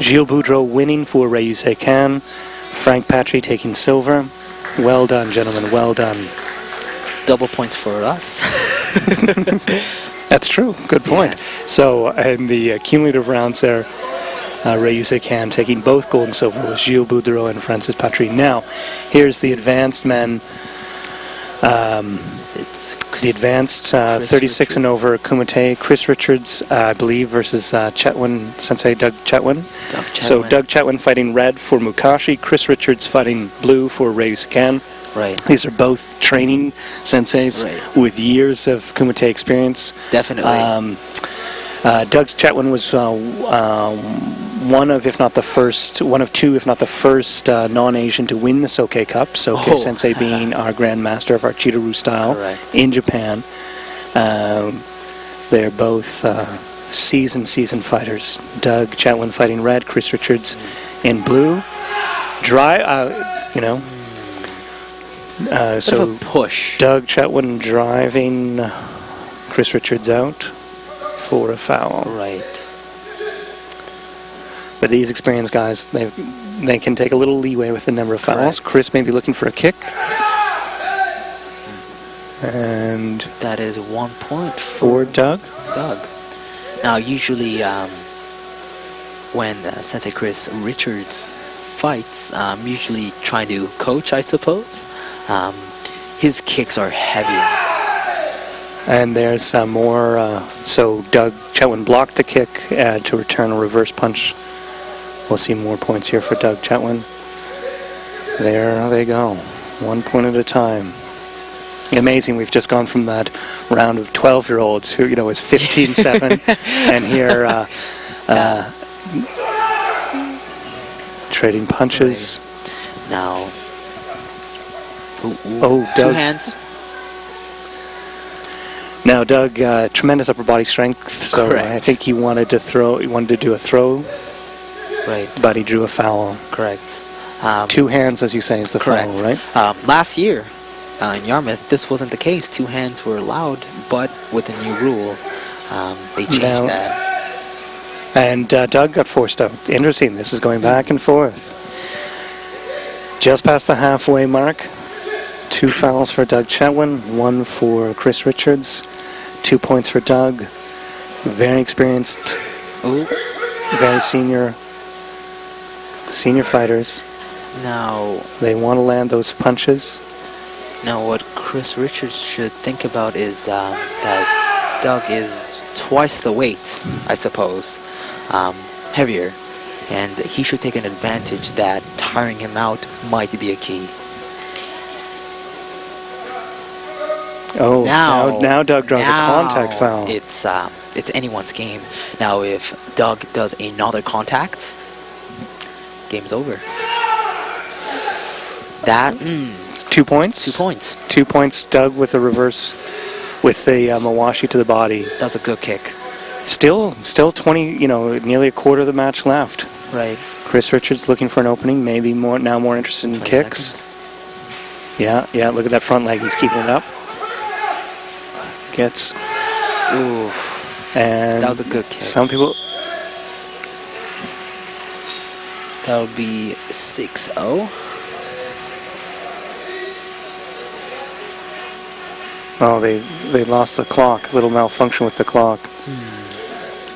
Gilles Boudreau winning for Rayuse Khan. Frank Patry taking silver. Well done, gentlemen. Well done. Double points for us. That's true. Good point. Yes. So in the cumulative rounds there, Rayuse Khan taking both gold and silver with Gilles Boudreau and Francis Patry. Now, here's the advanced men. It's The advanced Chris 36 and Richards. over Kumite, Chris Richards, I believe, versus Chetwin, Sensei Doug Chetwin. Doug So Chetwin. Doug Chetwin fighting red for Mukashi, Chris Richards fighting blue for Rayuse Khan. Right. These are both training senseis Right. with years of Kumite experience. Definitely. Doug Chetwin was one of two, if not the first non-Asian to win the Soke Cup. Soke Oh. Sensei being our grandmaster of our Chitaru style Correct. in Japan. They're both seasoned fighters. Doug Chetwin fighting red, Chris Richards in blue. Bit of So a push. Doug Chetwin driving Chris Richards out for a foul. Right. But these experienced guys, they can take a little leeway with the number of fouls. Correct. Chris may be looking for a kick. And That is 1 point for Doug. Doug. Now, usually when Sensei Chris Richards fights, I'm usually trying to coach, I suppose. His kicks are heavy. And there's more. So Doug Chetwin blocked the kick to return a reverse punch. We'll see more points here for Doug Chetwin. There they go. 1 point at a time. Amazing. We've just gone from that round of 12-year-olds who, was 15-7. And here, trading punches. Right. Now, Oh, two Doug. hands. Now, Doug, tremendous upper body strength, so Correct. I think he wanted to do a throw, Right. but he drew a foul. Correct. 2 hands, as you say, is the Correct. foul, right? Last year in Yarmouth, this wasn't the case. 2 hands were allowed, but with the new rule, they changed Now- that. And Doug got forced out. Interesting. This is going back and forth. Just past the halfway mark. 2 fouls for Doug Chetwin, 1 for Chris Richards. 2 points for Doug. Very experienced, Ooh. very senior fighters. Now, They want to land those punches. what Chris Richards should think about is that Doug is twice the weight, I suppose, heavier, and he should take an advantage that tiring him out might be a key. Oh, now Doug draws a contact foul. It's anyone's game. Now, if Doug does another contact, game's over. That 2 points? 2 points. 2 points, Doug with the reverse, with the Mawashi to the body. That's a good kick. Still 20, nearly a quarter of the match left. Right. Chris Richards looking for an opening, maybe more interested in 20 kicks. seconds. Yeah, look at that front leg. He's keeping it up. Gets. Oof. And that was a good kick. Some people. That would be 6-0. Oh, they lost the clock. A little malfunction with the clock.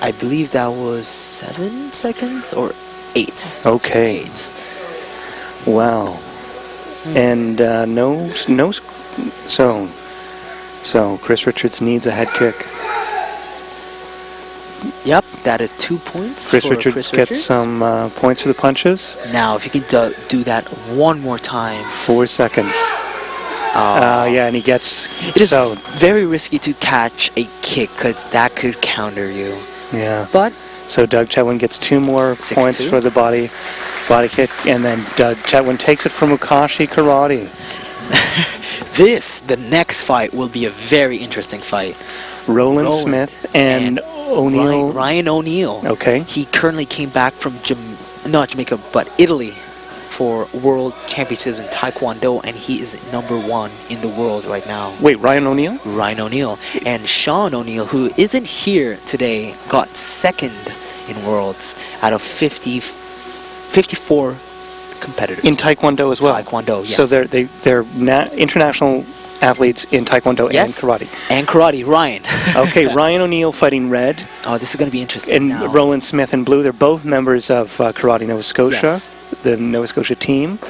I believe that was 7 seconds or 8. Okay. 8. Wow. And so Chris Richards needs a head kick. Yep, that is 2 points. Chris for Richards Chris gets Richards. some points for the punches. Now, if you could do that one more time. 4 seconds. Yeah, and he gets. It is very risky to catch a kick because that could counter you. Yeah. But so Doug Chetwin gets 2 more 6-2. points for the body kick, and then Doug Chetwin takes it from Mukashi Karate. The next fight will be a very interesting fight. Roland Smith and O'Neill. Ryan O'Neill. Okay. He currently came back from not Jamaica, but Italy for World Championships in Taekwondo, and he is #1 in the world right now. Wait, Ryan O'Neill? Ryan O'Neill. And Sean O'Neill, who isn't here today, got 2nd in Worlds out of 54 competitors. In Taekwondo as well? Taekwondo, yes. So they're international athletes in Taekwondo and Karate. And Karate, Ryan. Okay, Ryan O'Neill fighting red. Oh, this is going to be interesting and now. Roland Smith in blue. They're both members of Karate Nova Scotia, the Nova Scotia team.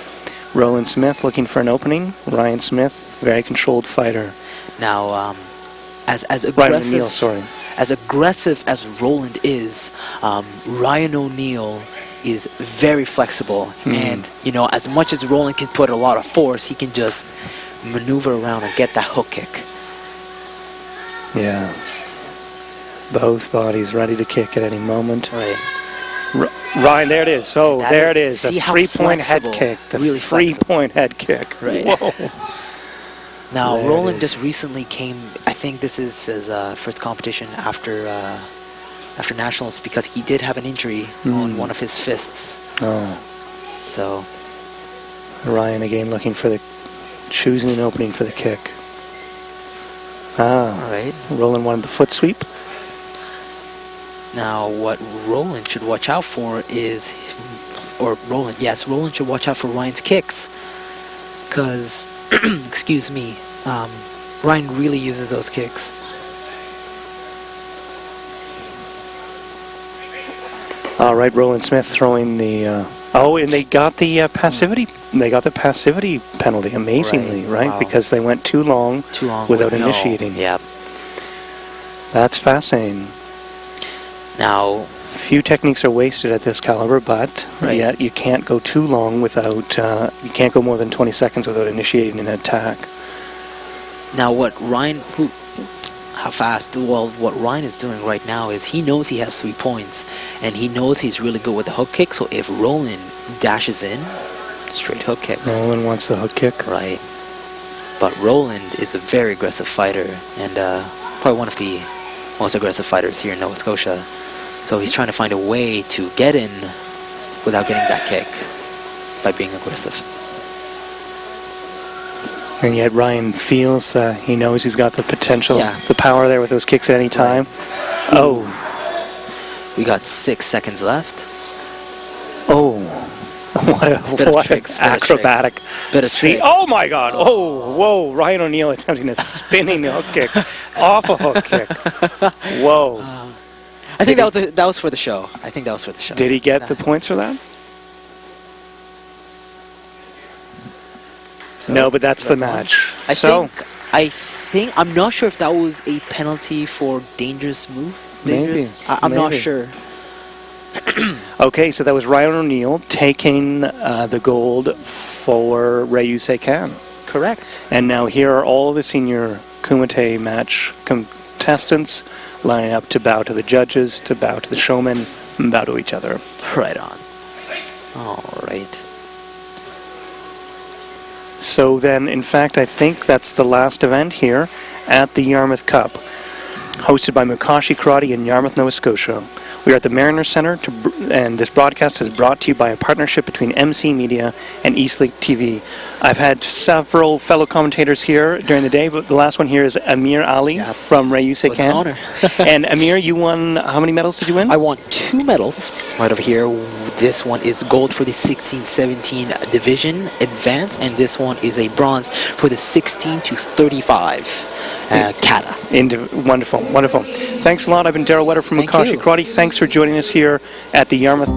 Roland Smith looking for an opening. Ryan Smith, very controlled fighter. Now, as aggressive, Ryan O'Neill, sorry. As aggressive as Roland is, Ryan O'Neill is very flexible. And, as much as Roland can put a lot of force, he can just maneuver around and get that hook kick. Yeah. Both bodies ready to kick at any moment. Right. Ryan, there it is. Oh, there it is. See The how 3-point head flexible, kick. The really 3-point head kick. Right. Whoa. Now, There it Roland is. just recently came, I think this is his first competition after Nationals, because he did have an injury on one of his fists. Oh. So, Ryan again looking for choosing an opening for the kick. all right. Roland wanted the foot sweep. Now, what Roland should watch out for is, Roland should watch out for Ryan's kicks. Because, excuse me, Ryan really uses those kicks. All right, Roland Smith throwing the. And they got the passivity. They got the passivity penalty amazingly, right? Wow. Because they went too long without initiating. Yeah. That's fascinating. Now, Few techniques are wasted at this caliber, but yet you can't go too long without. You can't go more than 20 seconds without initiating an attack. now what Ryan is doing right now is he knows he has 3 points, and he knows he's really good with the hook kick. So if Roland dashes in, straight hook kick. Roland wants the hook kick. Right. But Roland is a very aggressive fighter, and probably one of the most aggressive fighters here in Nova Scotia. So he's trying to find a way to get in without getting that kick by being aggressive. And yet Ryan feels, he knows he's got the potential, Yeah. the power there with those kicks at any time. Right. Oh. We got 6 seconds left. Oh. What tricks, an acrobatic. Bit of See, tricks. oh my God. Oh, whoa. Ryan O'Neill attempting a spinning hook kick off a hook kick. Whoa. I think that was for the show. I think that was for the show. Did he get the points for that? So, No, but that's the match. I think I'm not sure if that was a penalty for dangerous move. Dangerous. I'm not maybe. sure. Okay, so that was Ryan O'Neill taking the gold for Ryu Seikan. Correct. And now here are all the senior Kumite match contestants lining up to bow to the judges, to bow to the showmen, and bow to each other. Right on. All right. So then, in fact, I think that's the last event here at the Yarmouth Cup. hosted by Mukashi Karate in Yarmouth, Nova Scotia. We are at the Mariner Centre, and this broadcast is brought to you by a partnership between MC Media and Eastlink TV. I've had several fellow commentators here during the day, but the last one here is Amir Ali from Ryusei It was an honor. And Amir, you won, how many medals did you win? I won 2 medals right over here. This one is gold for the 16-17 division advance, and this one is a bronze for the 16 to 35 kata. Wonderful, wonderful. Thanks a lot. I've been Daryl Wetter from Thank Mukashi you. Karate. Thanks for joining us here at the Yarmouth